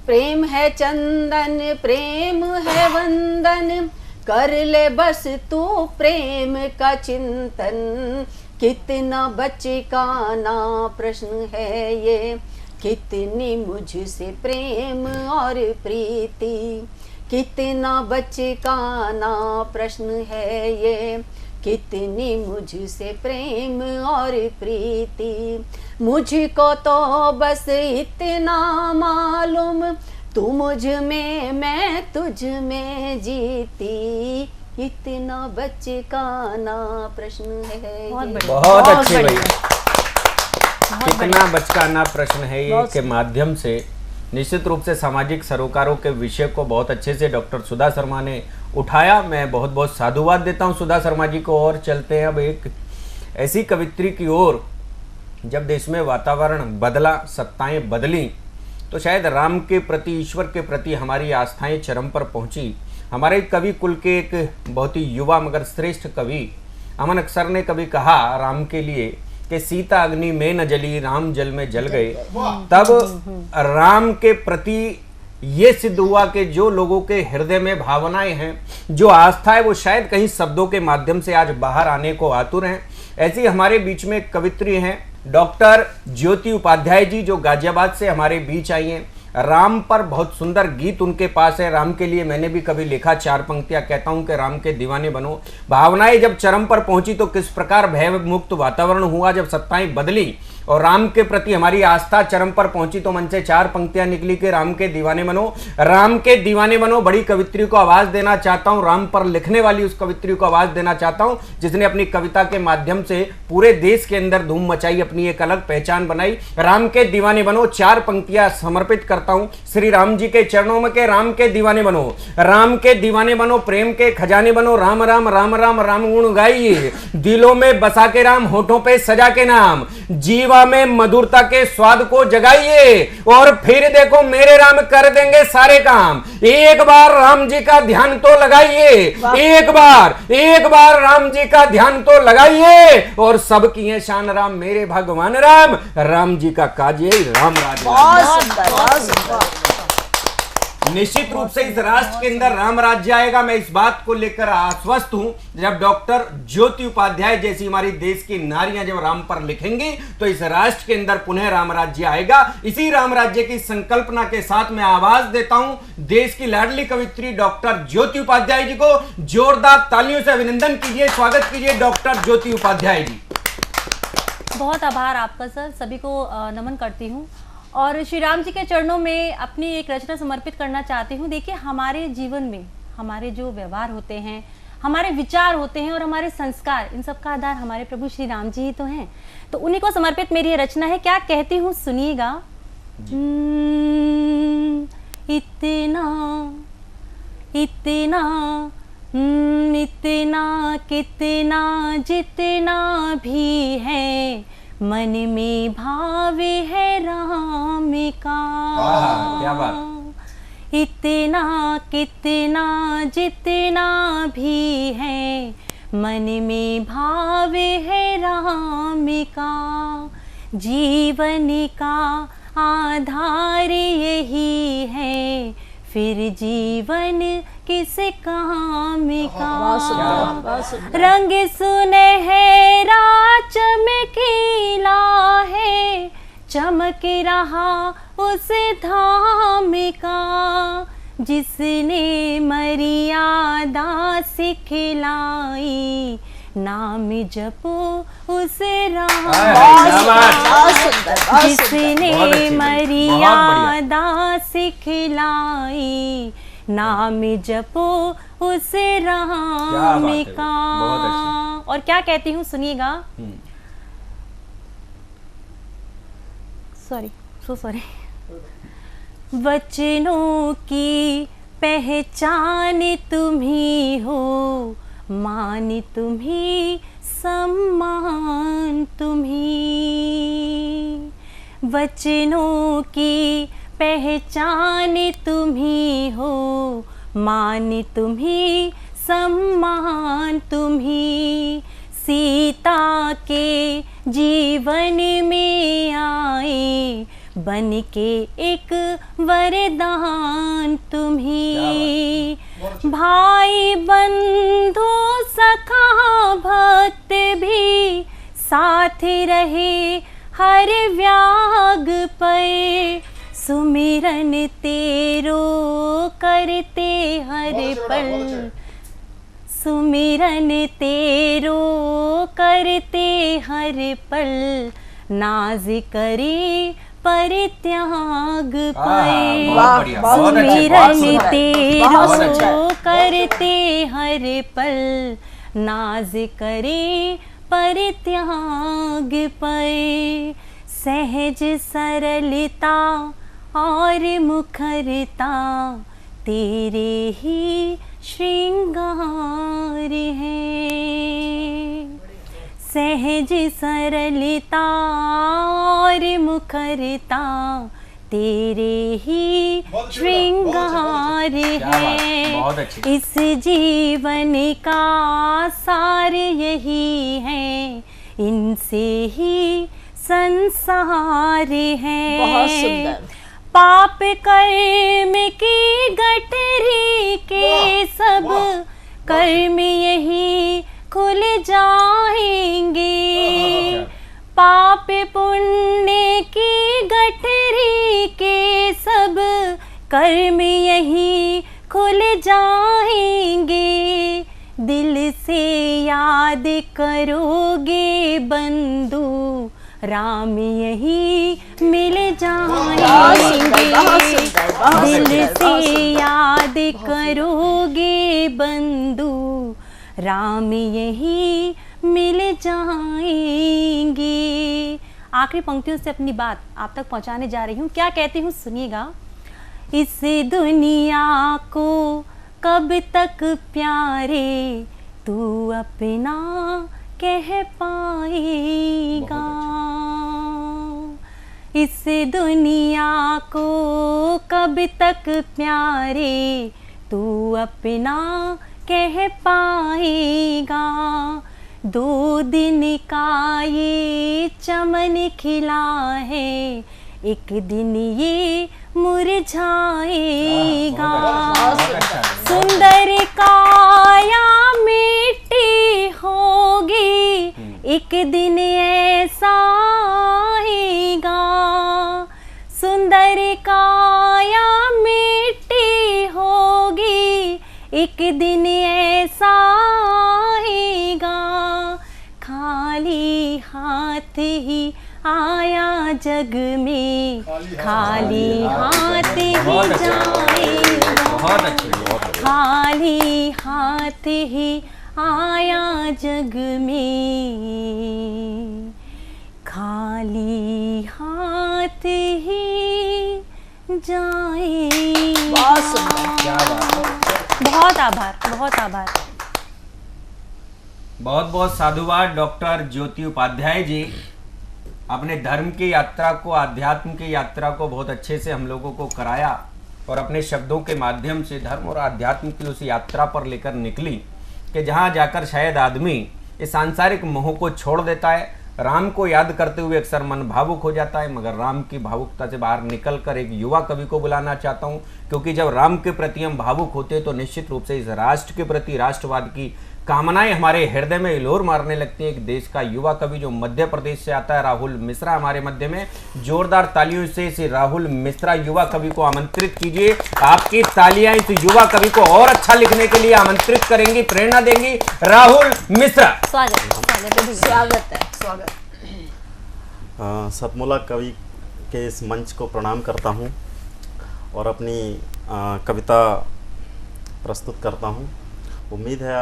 प्रेम है चंदन, प्रेम है वंदन, कर ले बस तू प्रेम का चिंतन। कितना बचकाना प्रश्न है ये, कितनी मुझसे प्रेम और प्रीति। कितना बचकाना प्रश्न है ये, कितनी मुझसे प्रेम और प्रीति। मुझको तो बस इतना मालूम, तू मुझ में मैं तुझ में जीती। इतना बचकाना प्रश्न है। बहुत अच्छी भाई। कितना बचकाना प्रश्न है ये के माध्यम से निश्चित रूप से सामाजिक सरोकारों के विषय को बहुत अच्छे से डॉक्टर सुधा शर्मा ने उठाया। मैं बहुत बहुत साधुवाद देता हूं सुधा शर्मा जी को। और चलते हैं अब एक ऐसी कवित्री की ओर, जब देश में वातावरण बदला, सत्ताएं बदली, तो शायद राम के प्रति, ईश्वर के प्रति हमारी आस्थाएं चरम पर पहुंची। हमारे कवि कुल के एक बहुत ही युवा मगर श्रेष्ठ कवि अमन अक्सर ने कभी कहा राम के लिए कि सीता अग्नि में न जली, राम जल में जल गए। तब राम के प्रति ये सिद्ध हुआ कि जो लोगों के हृदय में भावनाएं हैं, जो आस्था है, वो शायद कहीं शब्दों के माध्यम से आज बाहर आने को आतुर हैं। ऐसी हमारे बीच में कवित्री हैं डॉक्टर ज्योति उपाध्याय जी, जो गाजियाबाद से हमारे बीच आई हैं। राम पर बहुत सुंदर गीत उनके पास है। राम के लिए मैंने भी कभी लिखा 4 पंक्तियां, कहता हूं कि राम के दीवाने बनो। भावनाएं जब चरम पर पहुंची तो किस प्रकार भय मुक्त वातावरण हुआ जब सत्ताएं बदली और राम के प्रति हमारी आस्था चरम पर पहुंची तो मन से 4 पंक्तियां निकली कि राम के दीवाने बनो। राम के दीवाने बनो बड़ी कवित्री को आवाज देना चाहता हूं, राम पर लिखने वाली उस कवित्री को आवाज देना चाहता हूं जिसने अपनी कविता के माध्यम से पूरे देश के अंदर धूम मचाई, अपनी एक अलग पहचान बनाई। राम के दीवाने बनो 4 पंक्तियां समर्पित करता करता हूं श्री राम जी के चरणों में के राम के दीवाने बनो, राम के दीवाने बनो, प्रेम के खजाने बनो, राम राम राम राम राम गुण गाइए, दिलों में बसा के राम, होठों पे सजा के नाम, जीवा में मधुरता के स्वाद को जगाइए और फिर देखो मेरे राम कर देंगे सारे काम। एक बार राम जी का ध्यान तो लगाइए, एक बार राम जी का ध्यान तो लगाइए और सब किए शान राम मेरे भगवान राम, राम जी का काज यही राम राज्य। निश्चित रूप से इस राष्ट्र के अंदर राम राज्य आएगा, मैं इस बात को लेकर आश्वस्त हूं। जब डॉक्टर ज्योति उपाध्याय जैसी हमारी देश की नारियां जब राम पर लिखेंगी तो इस राष्ट्र के अंदर पुनः राम राज्य आएगा। इसी राम राज्य की संकल्पना के साथ मैं आवाज देता हूं देश की लाडली कवित्री डॉक्टर ज्योति उपाध्याय जी को। जोरदार तालियों से अभिनंदन कीजिए, स्वागत कीजिए डॉक्टर ज्योति उपाध्याय जी। बहुत आभार आपका सर, सभी को नमन करती हूँ और श्री राम जी के चरणों में अपनी एक रचना समर्पित करना चाहती हूँ। देखिए हमारे जीवन में हमारे जो व्यवहार होते हैं, हमारे विचार होते हैं और हमारे संस्कार, इन सब का आधार हमारे प्रभु श्री राम जी ही तो हैं। तो उन्हीं को समर्पित मेरी ये रचना है। क्या कहती हूँ सुनिएगा। इतना इतना इतना कितना जितना भी है मन में भाव है राम का। क्या बात। इतना कितना जितना भी है मन में भाव है राम का। जीवन का आधार यही है, फिर जीवन किस काम का। रंग सुनहरा चमकीला है, चमक रहा उस धाम का जिसने मर्यादा सिखलाई। नाम जपो उस राम जिसने मर्यादा सिखलाई। नाम जपो उस राम का। और क्या कहती हूँ सुनिएगा। सॉरी। वचनों की पहचान तुम्ही हो, मान तुम्ही, सम्मान तुम्ही। वचनों की पहचान तुम्ही हो, मान तुम्ही, सम्मान तुम्ही। सीता के जीवन में आए बन के एक वरदान तुम्ही। भाई बंधु सखा भक्त भी साथ रहे हर व्याग पे। सुमिरन तेरो करते हर पल, सुमिरन तेरो करते हर पल। नाज करे परित्याग पाए। सुमिरन तेरो करते हर पल, नाज करे परित्याग पाए। सहज सरलता और मुखरता तेरे ही श्रृंगार है। सहज सरलता और मुखरता तेरे ही श्रृंगार है। इस जीवन का सार यही है, इनसे ही संसार है। बहुत सुंदर। पाप कर्म की गठरी के सब कर्म यही खुल जाएंगे। पाप पुण्य की गठरी के सब कर्म यही खुल जाएंगे। दिल से याद करोगे बंधु, राम यही मिल जाएंगे। दिल से याद करोगे बंधु, राम यही मिल जाएंगे। आखिरी पंक्तियों से अपनी बात आप तक पहुंचाने जा रही हूँ। क्या कहती हूँ सुनिएगा। इस दुनिया को कब तक प्यारे तू अपना कह पाएगा। इस दुनिया को कब तक प्यारे तू अपना कह पाएगा। 2 दिन का ये चमन खिला है, एक दिन ये मुरझाएगा। सुंदर काया मिट्टी होगी, एक दिन ऐसा आएगा। सुंदर काया मिट्टी होगी, एक दिन ऐसा आएगा। खाली हाथ ही आया जग में, खाली हाथ ही जाएगा। खाली हाथ ही आया जग में, खाली हाथ ही जाएगा। बहुत आभार, बहुत आभार। बहुत बहुत साधुवाद डॉक्टर ज्योति उपाध्याय जी। अपने धर्म की यात्रा को, आध्यात्म की यात्रा को बहुत अच्छे से हम लोगों को कराया और अपने शब्दों के माध्यम से धर्म और आध्यात्म की उस यात्रा पर लेकर निकली कि जहाँ जाकर शायद आदमी इस सांसारिक मोह को छोड़ देता है। राम को याद करते हुए अक्सर मन भावुक हो जाता है, मगर राम की भावुकता से बाहर निकलकर एक युवा कवि को बुलाना चाहता हूँ, क्योंकि जब राम के प्रति हम भावुक होते हैं तो निश्चित रूप से इस राष्ट्र के प्रति, राष्ट्रवाद की कामनाएं हमारे हृदय में हिलोर मारने लगती है। एक देश का युवा कवि जो मध्य प्रदेश से आता है, राहुल मिश्रा हमारे मध्य में। जोरदार तालियों से इस राहुल मिश्रा युवा कवि को आमंत्रित कीजिए। आपकी तालियां इस युवा कवि को और अच्छा लिखने के लिए आमंत्रित करेंगी, प्रेरणा देंगी। राहुल मिश्रा, स्वागत स्वागत है, स्वागत। सतमोला कवि के इस मंच को प्रणाम करता हूं और अपनी कविता प्रस्तुत करता हूं। उम्मीद है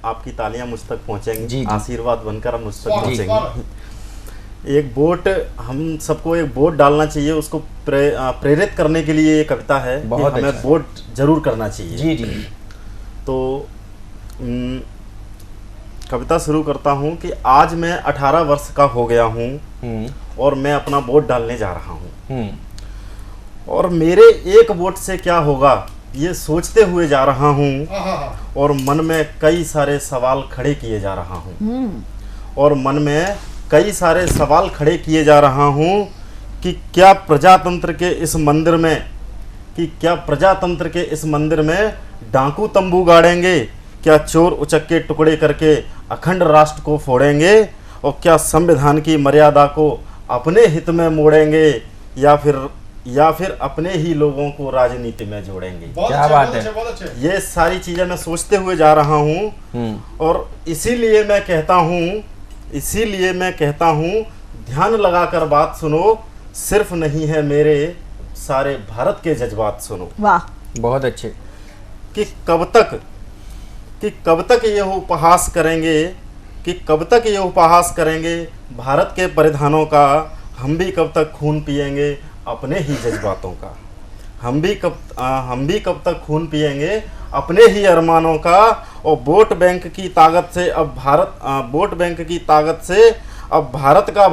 आपकी तालियां मुझ तक पहुंचेंगी, आशीर्वाद बनकर मुझ तक पहुंचेंगी। एक वोट, हम सबको एक वोट डालना चाहिए, उसको प्रेरित करने के लिए ये कविता है कि हमें वोट जरूर करना चाहिए। जी जी। तो कविता शुरू करता हूँ कि आज मैं 18 वर्ष का हो गया हूँ और मैं अपना वोट डालने जा रहा हूँ, और मेरे एक वोट से क्या होगा ये सोचते हुए जा रहा हूँ, और मन में कई सारे सवाल खड़े किए जा रहा हूँ, और मन में कई सारे सवाल खड़े किए जा रहा हूँ कि क्या प्रजातंत्र के इस मंदिर में डाकू तंबू गाड़ेंगे, क्या चोर उचक्के टुकड़े करके अखंड राष्ट्र को फोड़ेंगे, और क्या संविधान की मर्यादा को अपने हित में मोड़ेंगे, या फिर अपने ही लोगों को राजनीति में जोड़ेंगे। क्या बात है। ये सारी चीजें मैं सोचते हुए जा रहा हूँ, और इसीलिए मैं कहता हूँ ध्यान लगाकर बात सुनो, सिर्फ नहीं है मेरे सारे भारत के जज्बात सुनो। वाह, बहुत अच्छे। कि कब तक ये उपहास करेंगे भारत के परिधानों का, हम भी कब तक खून पिएंगे अपने ही जज्बातों का, हम भी कब तक खून पिएंगे अपने ही अरमानों का। और वोट बैंक की ताकत से अब भारत का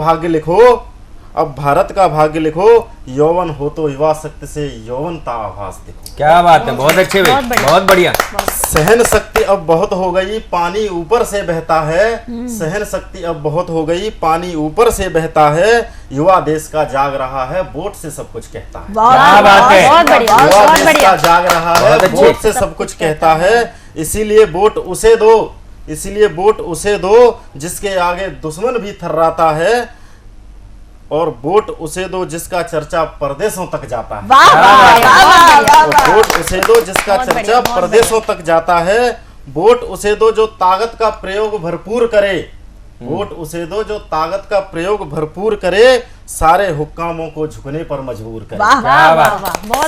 भाग्य लिखो, यौवन हो तो युवा शक्ति से यौवनता आभास दिखो। क्या बात है, बहुत अच्छे भाई, बहुत बढ़िया। सहन शक्ति अब बहुत हो गई, पानी ऊपर से बहता है, सहन शक्ति अब बहुत हो गई, पानी ऊपर से बहता है, युवा देश का जाग रहा है, वोट से सब कुछ कहता है। क्या बात है, युवा देश का जाग रहा है, वोट से सब कुछ कहता है। इसीलिए वोट उसे दो जिसके आगे दुश्मन भी थर्राता है, और वोट उसे दो जिसका चर्चा परदेशों तक जाता है। वोट उसे दो जिसका चर्चा परदेशों तक जाता है, वोट उसे दो जो ताकत का प्रयोग भरपूर करे, वोट उसे दो जो ताकत का प्रयोग भरपूर करे, सारे हुक्कामों को झुकने पर मजबूर करे।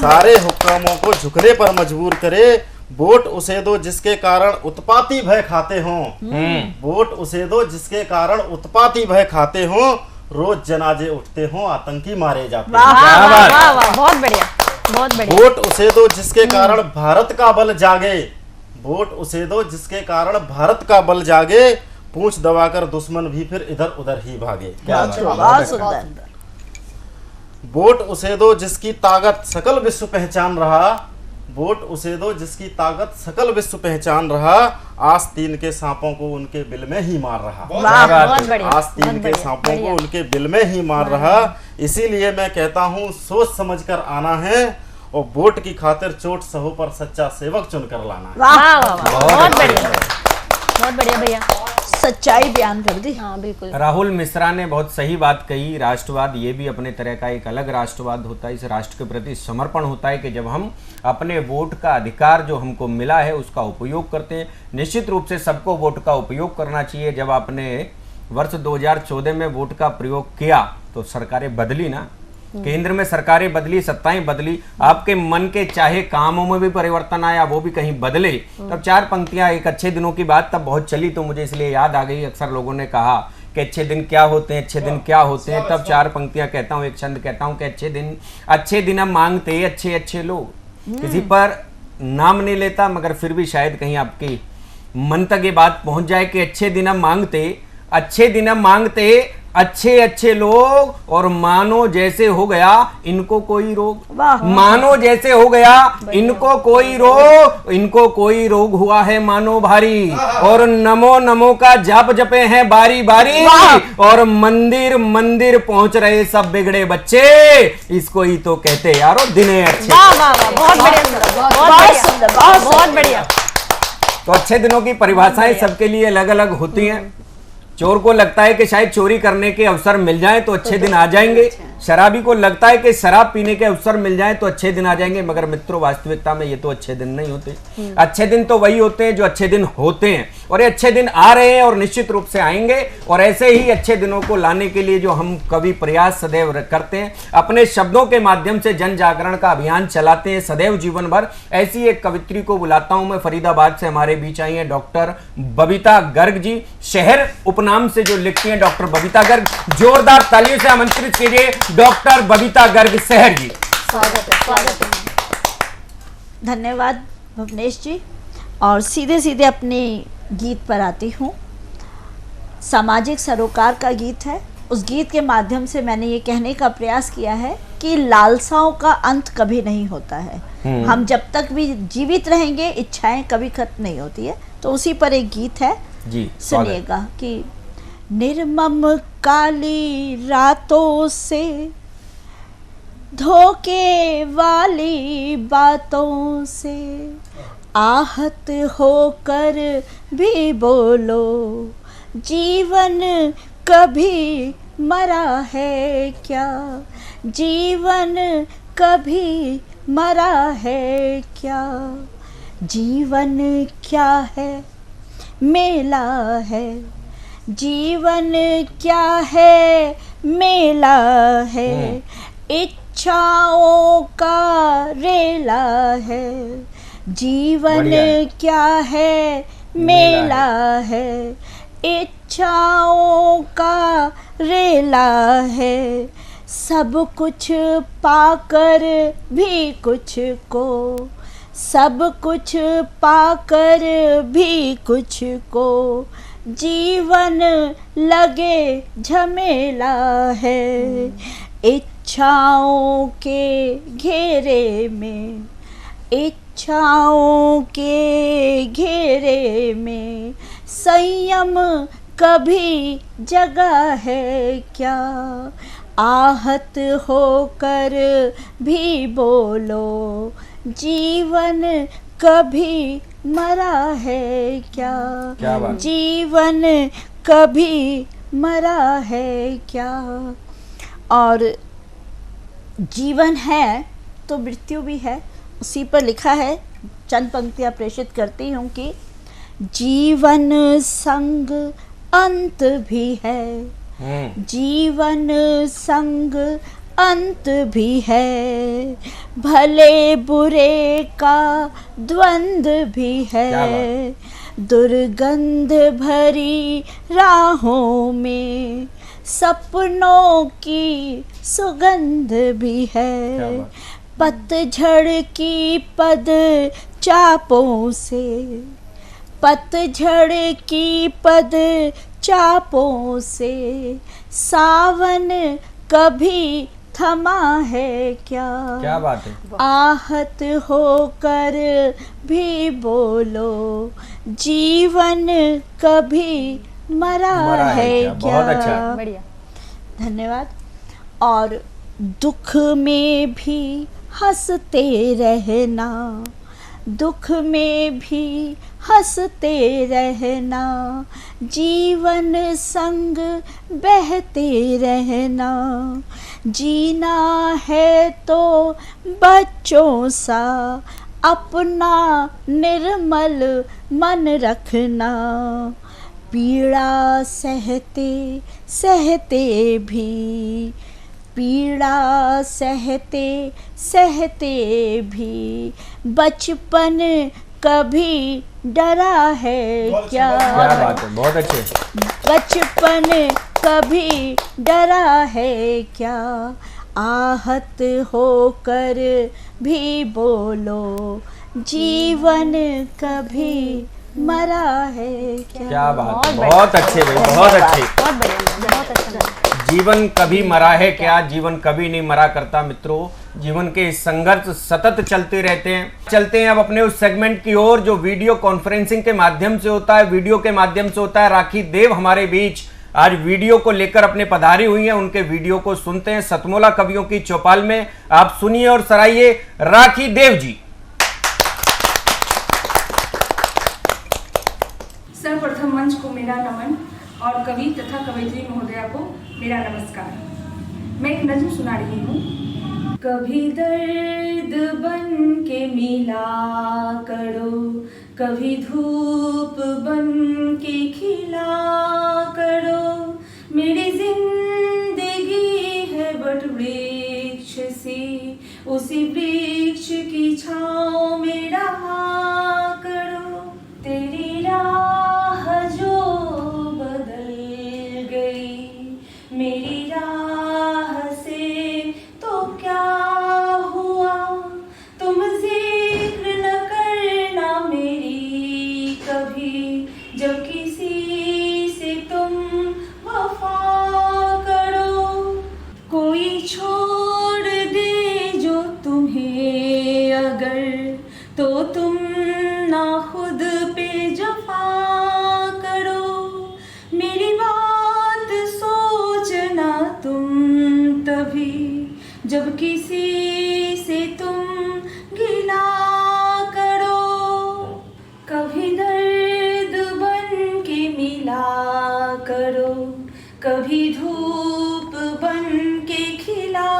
सारे हुक्कामों को झुकने पर मजबूर करे। वोट उसे दो जिसके कारण उत्पाती भय खाते हों, वोट उसे दो जिसके कारण उत्पाती भय खाते हों, रोज जनाजे उठते हों, आतंकी मारे जाते हैं। वाह, बहुत बढ़िया। बहुत बढ़िया। वोट उसे दो जिसके कारण भारत का बल जागे, वोट उसे दो जिसके कारण भारत का बल जागे, पूंछ दबाकर दुश्मन भी फिर इधर उधर ही भागे। बहुत सुंदर। वोट उसे दो जिसकी ताकत सकल विश्व पहचान रहा, वोट उसे दो जिसकी ताकत सकल विश्व पहचान रहा, आस्तीन के सांपों को उनके बिल में ही मार रहा। बहुत बढ़िया। आस्तीन के सांपों को उनके बिल में ही मार रहा। इसीलिए मैं कहता हूँ सोच समझकर आना है और वोट की खातिर चोट सहो पर सच्चा सेवक चुनकर लाना है। वाह वाह वाह, बहुत बढ़िया, बहुत बढ़िया भैया, सच्चाई बयान कर दी। हाँ बिल्कुल। राहुल मिश्रा ने बहुत सही बात कही। राष्ट्रवाद ये भी अपने तरह का एक अलग राष्ट्रवाद होता है। इस राष्ट्र के प्रति समर्पण होता है कि जब हम अपने वोट का अधिकार जो हमको मिला है उसका उपयोग करते हैं। निश्चित रूप से सबको वोट का उपयोग करना चाहिए। जब आपने वर्ष 2014 में वोट का प्रयोग किया तो सरकारें बदली ना, केंद्र में सरकारें बदली, सत्ताएं बदली, आपके मन के चाहे कामों में भी परिवर्तन आया, वो भी कहीं बदले। तब चार पंक्तियां, एक अच्छे दिनों की बात तब बहुत चली तो मुझे इसलिए याद आ गई। अक्सर लोगों ने कहा कि अच्छे दिन क्या होते हैं, अच्छे दिन क्या होते हैं, तब चार पंक्तियां कहता हूँ, एक छंद कहता हूँ कि अच्छे दिन हम मांगते अच्छे अच्छे लोग। किसी पर नाम नहीं लेता मगर फिर भी शायद कहीं आपके मन तक ये बात पहुंच जाए कि अच्छे दिन हम मांगते अच्छे अच्छे लोग, और मानो जैसे हो गया इनको कोई रोग, मानो जैसे हो गया इनको कोई रोग हुआ है मानो भारी, और नमो नमो का जाप जपे हैं बारी बारी, और मंदिर मंदिर पहुंच रहे सब बिगड़े बच्चे, इसको ही तो कहते यारो दिने अच्छे। वाह वाह वाह, बहुत बढ़िया, बहुत बढ़िया। तो अच्छे दिनों की परिभाषाएं सबके लिए अलग अलग होती हैं। चोर को लगता है कि शायद चोरी करने के अवसर मिल जाए तो अच्छे दिन आ जाएंगे, शराबी को लगता है कि शराब पीने के अवसर मिल जाए तो अच्छे दिन आ जाएंगे, मगर मित्रों वास्तविकता में ये तो अच्छे दिन नहीं होते। अच्छे दिन तो वही होते हैं जो अच्छे दिन होते हैं, और ये अच्छे दिन आ रहे हैं और निश्चित रूप से आएंगे। और ऐसे ही अच्छे दिनों को लाने के लिए जो हम कवि प्रयास सदैव करते हैं, अपने शब्दों के माध्यम से जन जागरण का अभियान चलाते हैं सदैव जीवन भर, ऐसी एक कवित्री को बुलाता हूं मैं। फरीदाबाद से हमारे बीच आई है डॉक्टर बबीता गर्ग जी, शहर उपनाम से जो लिखती हैं डॉक्टर बबीता गर्ग। जोरदार तालियों से आमंत्रित कीजिए डॉक्टर बबीता गर्ग शहर जी। स्वागत है। धन्यवाद भुवनेश जी। और सीधे सीधे अपने गीत पर आती हूँ। सामाजिक सरोकार का गीत है। उस गीत के माध्यम से मैंने ये कहने का प्रयास किया है कि लालसाओं का अंत कभी नहीं होता है। हम जब तक भी जीवित रहेंगे इच्छाएं कभी खत्म नहीं होती है। तो उसी पर एक गीत है जी, सुनिएगा कि निर्मम काली रातों से धोखे वाली बातों से आहत होकर भी बोलो, जीवन कभी मरा है क्या, जीवन कभी मरा है क्या, जीवन क्या है मेला है, जीवन क्या है मेला है, इच्छाओं का रेला है, जीवन क्या है मेला है, इच्छाओं का रेला है, सब कुछ पाकर भी कुछ को, सब कुछ पाकर भी कुछ को, जीवन लगे झमेला है, इच्छाओं के घेरे में, इच्छाओं के घेरे में संयम कभी जगह है क्या, आहत होकर भी बोलो, जीवन कभी मरा है क्या, जीवन कभी मरा है क्या। और जीवन है तो मृत्यु भी है, उसी पर लिखा है, चंद पंक्तियां प्रेषित करती हूँ कि जीवन संग अंत भी है, जीवन संग अंत भी है, भले बुरे का द्वंद्व भी है, दुर्गंध भरी राहों में सपनों की सुगंध भी है, पतझड़ की पद चापों से, पतझड़ की पद चापों से सावन कभी थमा है क्या? क्या बात है। आहत होकर भी बोलो, जीवन कभी मरा है क्या? बहुत अच्छा। बढ़िया। धन्यवाद। और दुख में भी हंसते रहना, दुख में भी हंसते रहना, जीवन संग बहते रहना, जीना है तो बच्चों सा अपना निर्मल मन रखना, पीड़ा सहते सहते भी, पीड़ा सहते सहते भी बचपन कभी डरा है क्या? क्या बात है, बहुत अच्छे। बचपन कभी डरा है क्या? आहत होकर भी बोलो, जीवन कभी मरा है क्या? क्या बात है, बहुत अच्छे भाई, बहुत अच्छे। बहुत बढ़िया, बहुत अच्छा। जीवन कभी मरा है क्या? जीवन कभी नहीं मरा करता मित्रों। जीवन के संघर्ष सतत चलते रहते हैं। चलते हैं अब अपने उस सेगमेंट की ओर जो वीडियो कॉन्फ्रेंसिंग के माध्यम से होता है, वीडियो के माध्यम से होता है। राखी देव हमारे बीच आज वीडियो को लेकर अपने पधारी हुई हैं। उनके वीडियो को सुनते हैं सतमोला कवियों की चौपाल में। आप सुनिए और सराहिए राखी देव जी। सर्वप्रथम मंच को मेरा नमन और कवि तथा कवयित्री महोदया को मेरा नमस्कार। मैं एक नज़्म सुना रही हूँ। कभी दर्द बन के मिला करो, कभी धूप बन के खिला करो, मेरी जिंदगी है बट वृक्ष सी, उसी वृक्ष की छाँव में रहा करो। तेरी राह जो बदल गई मेरी राह से तो क्या हुआ, तुम जिक्र न करना मेरी कभी, जब किसी से तुम वफा करो। कोई छोड़ दे जो तुम्हें अगर, तो तुम ना खुद पे जफा करो। मेरी बात सोचना तुम तभी, जब किसी से तुम गिला करो। कभी दर्द बन के मिला करो, कभी धूप बन के खिला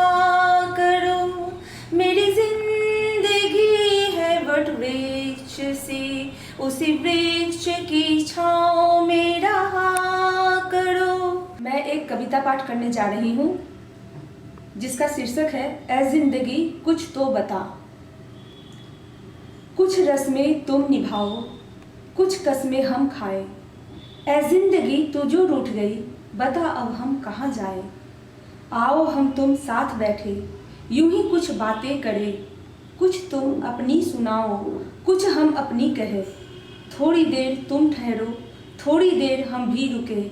करो, मेरी जिंदगी है बट वृक्ष सी, उसी वृक्ष की छाँव में रहा करो। मैं एक कविता पाठ करने जा रही हूँ जिसका शीर्षक है ऐ जिंदगी कुछ तो बता। कुछ रस्में तुम निभाओ, कुछ कस्में हम खाए, ऐ जिंदगी तू जो रूठ गई, बता अब हम कहाँ जाए। आओ हम तुम साथ बैठे, यूं ही कुछ बातें करें, कुछ तुम अपनी सुनाओ, कुछ हम अपनी कहे। थोड़ी देर तुम ठहरो, थोड़ी देर हम भी रुके,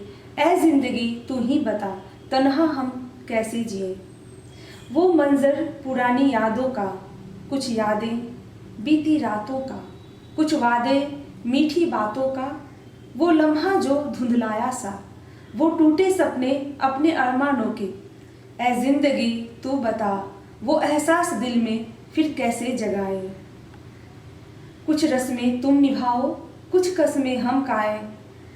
ऐ जिंदगी तू ही बता, तन्हा हम कैसे जिए। वो मंजर पुरानी यादों का, कुछ यादें बीती रातों का, कुछ वादे मीठी बातों का, वो लम्हा जो धुंधलाया सा, वो टूटे सपने अपने अरमानों के, ऐ जिंदगी तू बता, वो एहसास दिल में फिर कैसे जगाए। कुछ रस्में तुम निभाओ, कुछ कस्में हम खाए,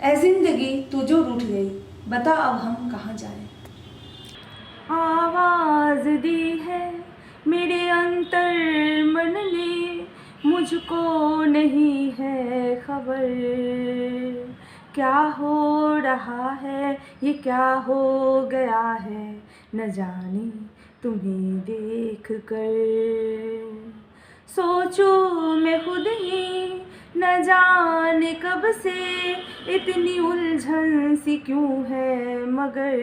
ऐ जिंदगी तू जो रूठ गई, बता अब हम कहाँ जाए। आवाज दी है मेरे अंतर मन ने, मुझको नहीं है खबर, क्या हो रहा है ये क्या हो गया है, न जाने तुम्हें देख कर। सोचूं मैं खुद ही न जाने कब से, इतनी उलझन सी क्यों है मगर,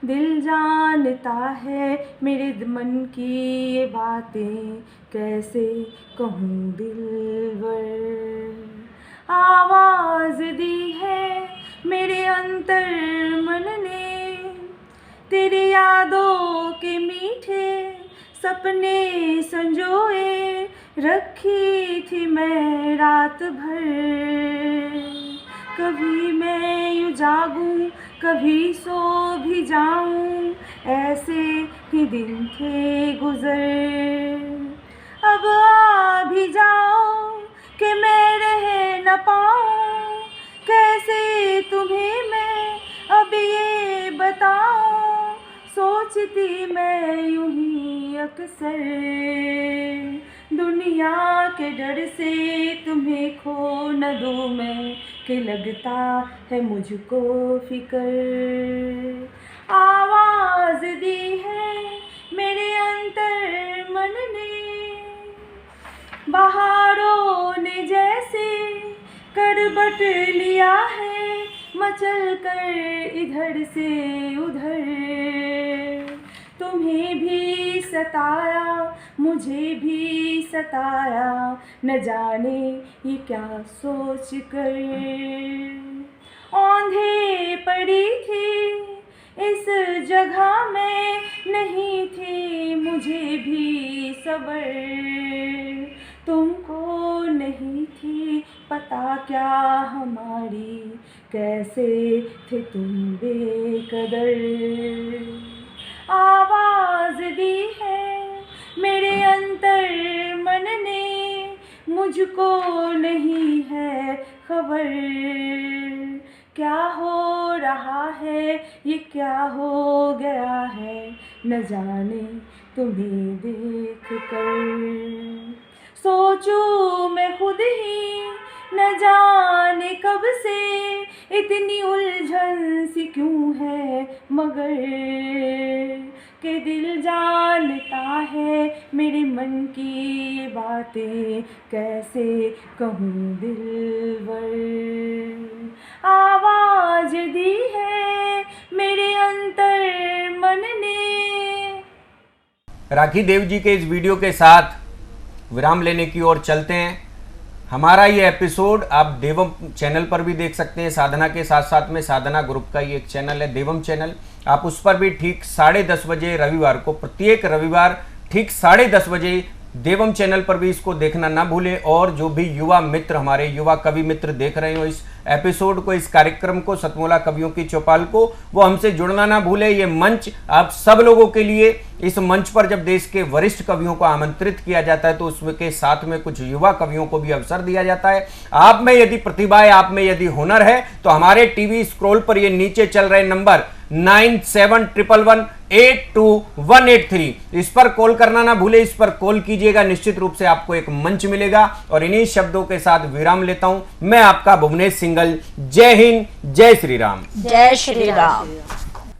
दिल जानता है मेरे मन की ये बातें, कैसे कहूँ दिलबर। आवाज़ दी है मेरे अंतर मन ने, तेरी यादों के मीठे सपने संजोए रखी थी मैं रात भर। कभी मैं यूँ जागूं कभी सो भी जाऊं, ऐसे ही दिन थे गुजर। अब आ भी जाओ कि मैं रह न पाऊं, कैसे तुम्हें मैं अब ये बताऊं। सोचती मैं यूं ही अक्सर, दुनिया के डर से तुम्हें खो न दूं मैं, कि लगता है मुझको फिकर। आवाज़ दी है मेरे अंतर मन ने, बहारों ने जैसे करवट लिया है, मचल कर इधर से उधर। तुम्हें भी सताया मुझे भी सताया, न जाने ये क्या सोच कर। औंधे पड़ी थी इस जगह में, नहीं थी मुझे भी सबर। तुमको नहीं थी पता क्या हमारी, कैसे थे तुम बेकदर। आवाज़ दी है मेरे अंतर मन ने, मुझको नहीं है खबर। क्या हो रहा है ये क्या हो गया है, न जाने तुम्हें देख कर। सोचूं मैं खुद ही न जाने कब से, इतनी उलझन सी क्यों है मगर, के दिल जानता है मेरे मन की ये बातें, कैसे कहूँ दिलबर। आवाज़ दी है मेरे अंतर मन ने। राखी देव जी के इस वीडियो के साथ विराम लेने की ओर चलते हैं। हमारा ये एपिसोड आप देवम चैनल पर भी देख सकते हैं। साधना के साथ साथ में साधना ग्रुप का ही एक चैनल है देवम चैनल, आप उस पर भी ठीक 10:30 बजे रविवार को, प्रत्येक रविवार ठीक 10:30 बजे देवम चैनल पर भी इसको देखना ना भूलें। और जो भी युवा मित्र, हमारे युवा कवि मित्र देख रहे हो इस एपिसोड को, इस कार्यक्रम को, सतमोला कवियों की चौपाल को, वो हमसे जुड़ना ना भूले। ये मंच आप सब लोगों के लिए, इस मंच पर जब देश के वरिष्ठ कवियों को आमंत्रित किया जाता है तो उसके साथ में कुछ युवा कवियों को भी अवसर दिया जाता है। आप में यदि प्रतिभा है, आप में यदि हुनर है, तो हमारे टीवी स्क्रॉल पर ये नीचे चल रहे नंबर 9711182183 इस पर कॉल करना ना भूले, इस पर कॉल कीजिएगा। निश्चित रूप से आपको एक मंच मिलेगा। और इन्हीं शब्दों के साथ विराम लेता हूं मैं, आपका भुवनेश सिंगल। जय हिंद, जय श्री राम। जय श्री राम।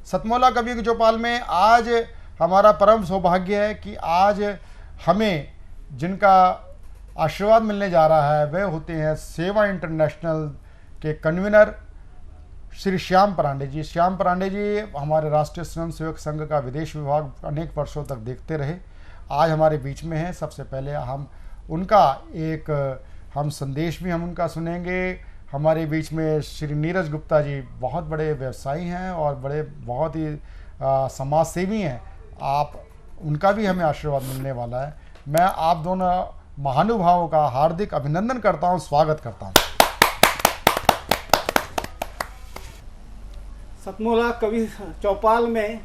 सतमोला कवियों की चौपाल में आज हमारा परम सौभाग्य है कि आज हमें जिनका आशीर्वाद मिलने जा रहा है वह होते हैं सेवा इंटरनेशनल के कन्वीनर श्री श्याम परांडे जी। श्याम परांडे जी हमारे राष्ट्रीय स्वयं सेवक संघ का विदेश विभाग अनेक वर्षों तक देखते रहे, आज हमारे बीच में हैं। सबसे पहले हम उनका एक संदेश भी हम उनका सुनेंगे। हमारे बीच में श्री नीरज गुप्ता जी बहुत बड़े व्यवसायी हैं और बहुत ही समाज सेवी हैं। आप उनका भी हमें आशीर्वाद मिलने वाला है। मैं आप दोनों महानुभावों का हार्दिक अभिनंदन करता हूं, स्वागत करता हूं। सतमोला कवि चौपाल में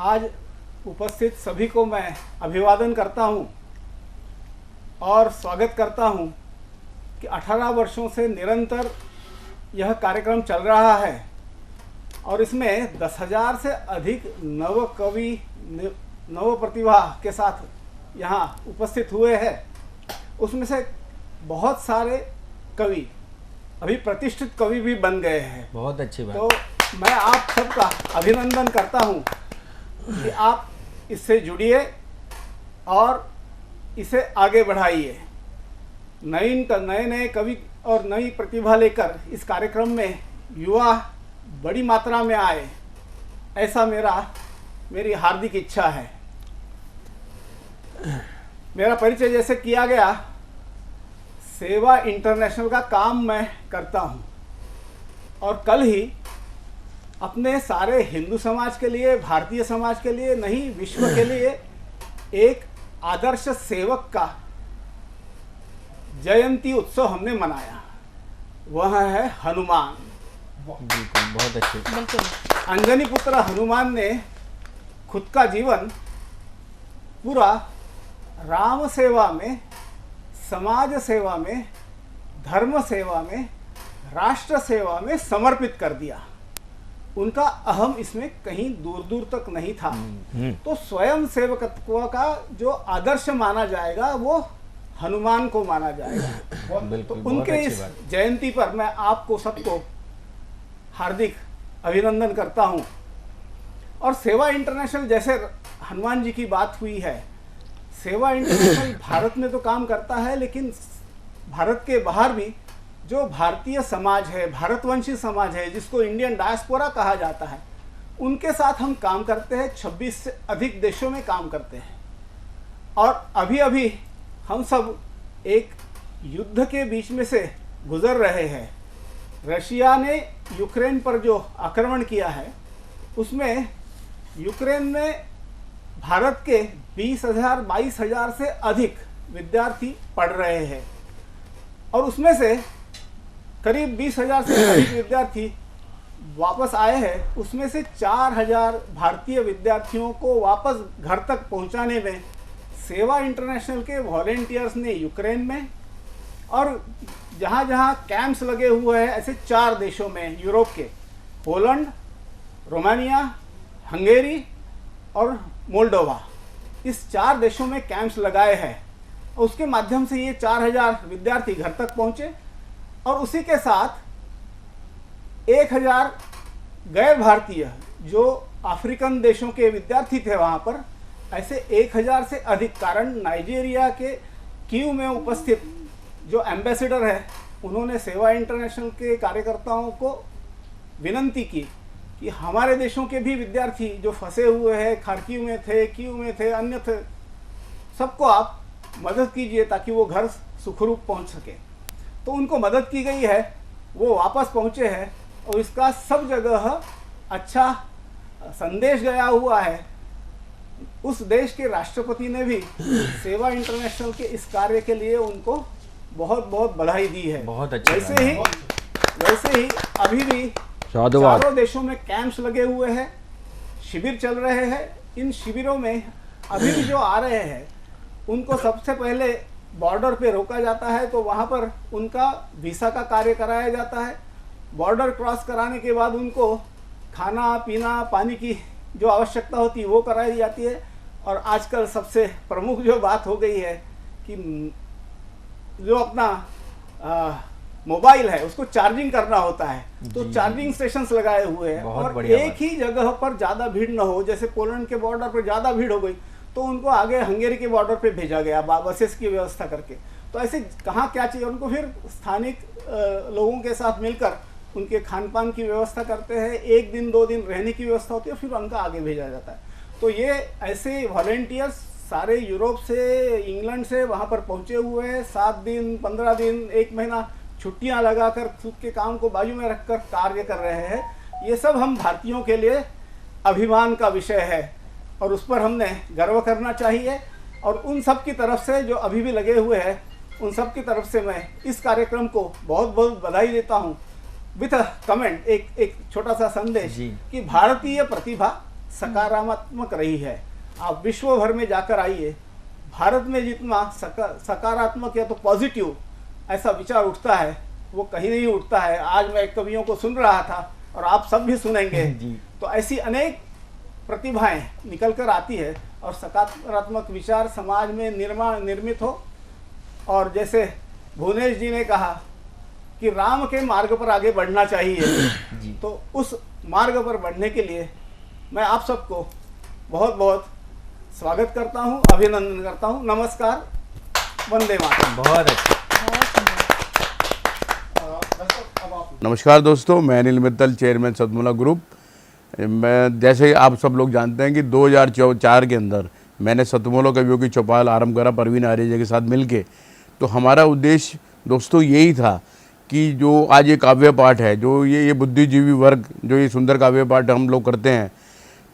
आज उपस्थित सभी को मैं अभिवादन करता हूं और स्वागत करता हूं कि 18 वर्षों से निरंतर यह कार्यक्रम चल रहा है और इसमें 10,000 से अधिक नव कवि, नव प्रतिभा के साथ यहाँ उपस्थित हुए हैं। उसमें से बहुत सारे कवि अभी प्रतिष्ठित कवि भी बन गए हैं। बहुत अच्छी बात। तो मैं आप सबका अभिनंदन करता हूँ कि आप इससे जुड़िए और इसे आगे बढ़ाइए। नए कवि और नई प्रतिभा लेकर इस कार्यक्रम में युवा बड़ी मात्रा में आए, ऐसा मेरी हार्दिक इच्छा है। मेरा परिचय जैसे किया गया, सेवा इंटरनेशनल का काम मैं करता हूँ और कल ही अपने सारे हिंदू समाज के लिए, भारतीय समाज के लिए नहीं, विश्व के लिए एक आदर्श सेवक का जयंती उत्सव हमने मनाया। वह है हनुमान। बिल्कुल, बहुत अच्छे। बिल्कुल। अंजनी पुत्र हनुमान ने खुद का जीवन पूरा राम सेवा में, समाज सेवा में, धर्म सेवा में, राष्ट्र सेवा में समर्पित कर दिया। उनका अहम इसमें कहीं दूर दूर तक नहीं था। तो स्वयं सेवकत्व का जो आदर्श माना जाएगा वो हनुमान को माना जाएगा। तो उनके इस जयंती पर मैं आपको सबको हार्दिक अभिनंदन करता हूं। और सेवा इंटरनेशनल, जैसे हनुमान जी की बात हुई है, सेवा इंटरनेशनल भारत में तो काम करता है, लेकिन भारत के बाहर भी जो भारतीय समाज है, भारतवंशी समाज है, जिसको इंडियन डायस्पोरा कहा जाता है, उनके साथ हम काम करते हैं। 26 से अधिक देशों में काम करते हैं। और अभी अभी हम सब एक युद्ध के बीच में से गुजर रहे हैं। रशिया ने यूक्रेन पर जो आक्रमण किया है, उसमें यूक्रेन में भारत के 20,000 22,000 से अधिक विद्यार्थी पढ़ रहे हैं और उसमें से करीब 20,000 से अधिक विद्यार्थी वापस आए हैं। उसमें से 4,000 भारतीय विद्यार्थियों को वापस घर तक पहुंचाने में सेवा इंटरनेशनल के वॉलेंटियर्स ने यूक्रेन में और जहाँ जहाँ कैंप्स लगे हुए हैं ऐसे 4 देशों में, यूरोप के, पोलैंड, रोमानिया, हंगेरी और मोल्डोवा, इस 4 देशों में कैंप्स लगाए हैं। उसके माध्यम से ये 4,000 विद्यार्थी घर तक पहुँचे और उसी के साथ 1,000 गैर भारतीय जो अफ्रीकन देशों के विद्यार्थी थे वहाँ पर, ऐसे 1,000 से अधिक। कारण नाइजीरिया के कीव में उपस्थित जो एम्बेसडर है, उन्होंने सेवा इंटरनेशनल के कार्यकर्ताओं को विनंती की कि हमारे देशों के भी विद्यार्थी जो फंसे हुए हैं, खार्किव में थे, कीव में थे, अन्य थे, सबको आप मदद कीजिए ताकि वो घर सुखरूप पहुंच सके। तो उनको मदद की गई है, वो वापस पहुंचे हैं और इसका सब जगह अच्छा संदेश गया हुआ है। उस देश के राष्ट्रपति ने भी सेवा इंटरनेशनल के इस कार्य के लिए उनको बहुत बहुत बधाई दी है। बहुत अच्छा। वैसे ही अभी भी चारों देशों में कैंप्स लगे हुए हैं, शिविर चल रहे हैं। इन शिविरों में अभी भी जो आ रहे हैं उनको सबसे पहले बॉर्डर पे रोका जाता है, तो वहाँ पर उनका वीज़ा का कार्य कराया जाता है। बॉर्डर क्रॉस कराने के बाद उनको खाना पीना, पानी की जो आवश्यकता होती है वो कराई जाती है। और आजकल सबसे प्रमुख जो बात हो गई है कि जो अपना मोबाइल है उसको चार्जिंग करना होता है, तो चार्जिंग स्टेशंस लगाए हुए हैं। और एक ही जगह पर ज़्यादा भीड़ न हो, जैसे पोलैंड के बॉर्डर पर ज़्यादा भीड़ हो गई तो उनको आगे हंगेरी के बॉर्डर पे भेजा गया बसेस की व्यवस्था करके। तो ऐसे कहाँ क्या चाहिए उनको, फिर स्थानिक लोगों के साथ मिलकर उनके खान पान की व्यवस्था करते हैं। 1 दिन 2 दिन रहने की व्यवस्था होती है, फिर उनका आगे भेजा जाता है। तो ये ऐसे वॉलेंटियर्स सारे यूरोप से, इंग्लैंड से वहाँ पर पहुँचे हुए हैं। 7 दिन 15 दिन 1 महीना छुट्टियाँ लगाकर खुद के काम को बाजू में रखकर कार्य कर रहे हैं। ये सब हम भारतीयों के लिए अभिमान का विषय है और उस पर हमने गर्व करना चाहिए। और उन सब की तरफ से जो अभी भी लगे हुए हैं, उन सब की तरफ से मैं इस कार्यक्रम को बहुत बहुत बधाई देता हूँ। विथ कमेंट, एक छोटा सा संदेश कि भारतीय प्रतिभा सकारात्मक रही है। आप विश्व भर में जाकर आइए, भारत में जितना सकारात्मक या तो पॉजिटिव ऐसा विचार उठता है वो कहीं नहीं उठता है। आज मैं कवियों को सुन रहा था और आप सब भी सुनेंगे, तो ऐसी अनेक प्रतिभाएं निकल कर आती है और सकारात्मक विचार समाज में निर्मित हो। और जैसे भुवनेश जी ने कहा कि राम के मार्ग पर आगे बढ़ना चाहिए, तो उस मार्ग पर बढ़ने के लिए मैं आप सबको बहुत बहुत स्वागत करता हूं, अभिनंदन करता हूं। नमस्कार, वंदे मातरम। बहुत अच्छा। नमस्कार दोस्तों, मैं अनिल मित्तल, चेयरमैन सतमोला ग्रुप। मैं जैसे आप सब लोग जानते हैं कि 2004 के अंदर मैंने सतमोला कवियों की चौपाल आरंभ करा परवीन आर्य के साथ मिलके। तो हमारा उद्देश्य दोस्तों यही था कि जो आज ये काव्य पाठ है, जो ये बुद्धिजीवी वर्ग जो ये सुंदर काव्य पाठ हम लोग करते हैं,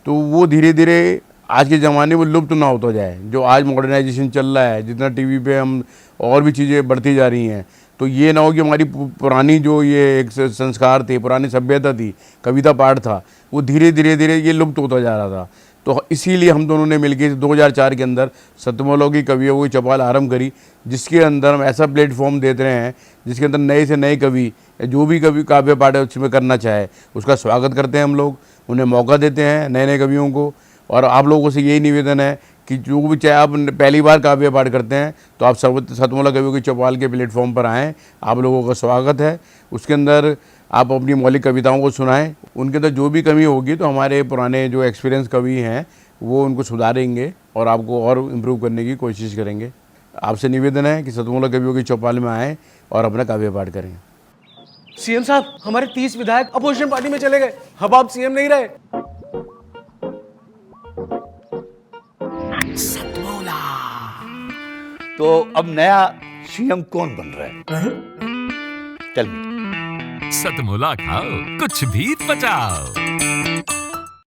तो वो धीरे धीरे आज के ज़माने में लुप्त ना होता जाए। जो आज मॉडर्नाइजेशन चल रहा है, जितना टीवी पे हम और भी चीज़ें बढ़ती जा रही हैं, तो ये ना हो कि हमारी पुरानी जो ये एक संस्कार थे, पुरानी सभ्यता थी, कविता पाठ था, वो धीरे धीरे ये लुप्त होता जा रहा था। तो इसीलिए हम दोनों ने मिलकर 2004 के अंदर सतमोला की कवियों की चौपाल आरंभ करी, जिसके अंदर हम ऐसा प्लेटफॉर्म देते रहे हैं जिसके अंदर नए से नए कवि जो भी कवि काव्य पाठ है उसमें करना चाहे उसका स्वागत करते हैं हम लोग, उन्हें मौका देते हैं नए नए कवियों को। और आप लोगों से यही निवेदन है कि जो भी चाहे आप पहली बार काव्य पाठ करते हैं तो आप सतमोला कवियों की चौपाल के प्लेटफॉर्म पर आएँ, आप लोगों का स्वागत है। उसके अंदर आप अपनी मौलिक कविताओं को सुनाएं, उनके अंदर जो भी कमी होगी तो हमारे पुराने जो एक्सपीरियंस कवि हैं वो उनको सुधारेंगे और आपको और इम्प्रूव करने की कोशिश करेंगे। आपसे निवेदन है कि सतमोला कवियों की चौपाल में आएँ और अपना काव्य पाठ करें। सीएम साहब, हमारे 30 विधायक अपोजिशन पार्टी में चले गए, अब आप सीएम नहीं रहे। सतमोला तो अब नया सीएम कौन बन रहा है? चल सतमोला खाओ, कुछ भी बचाओ।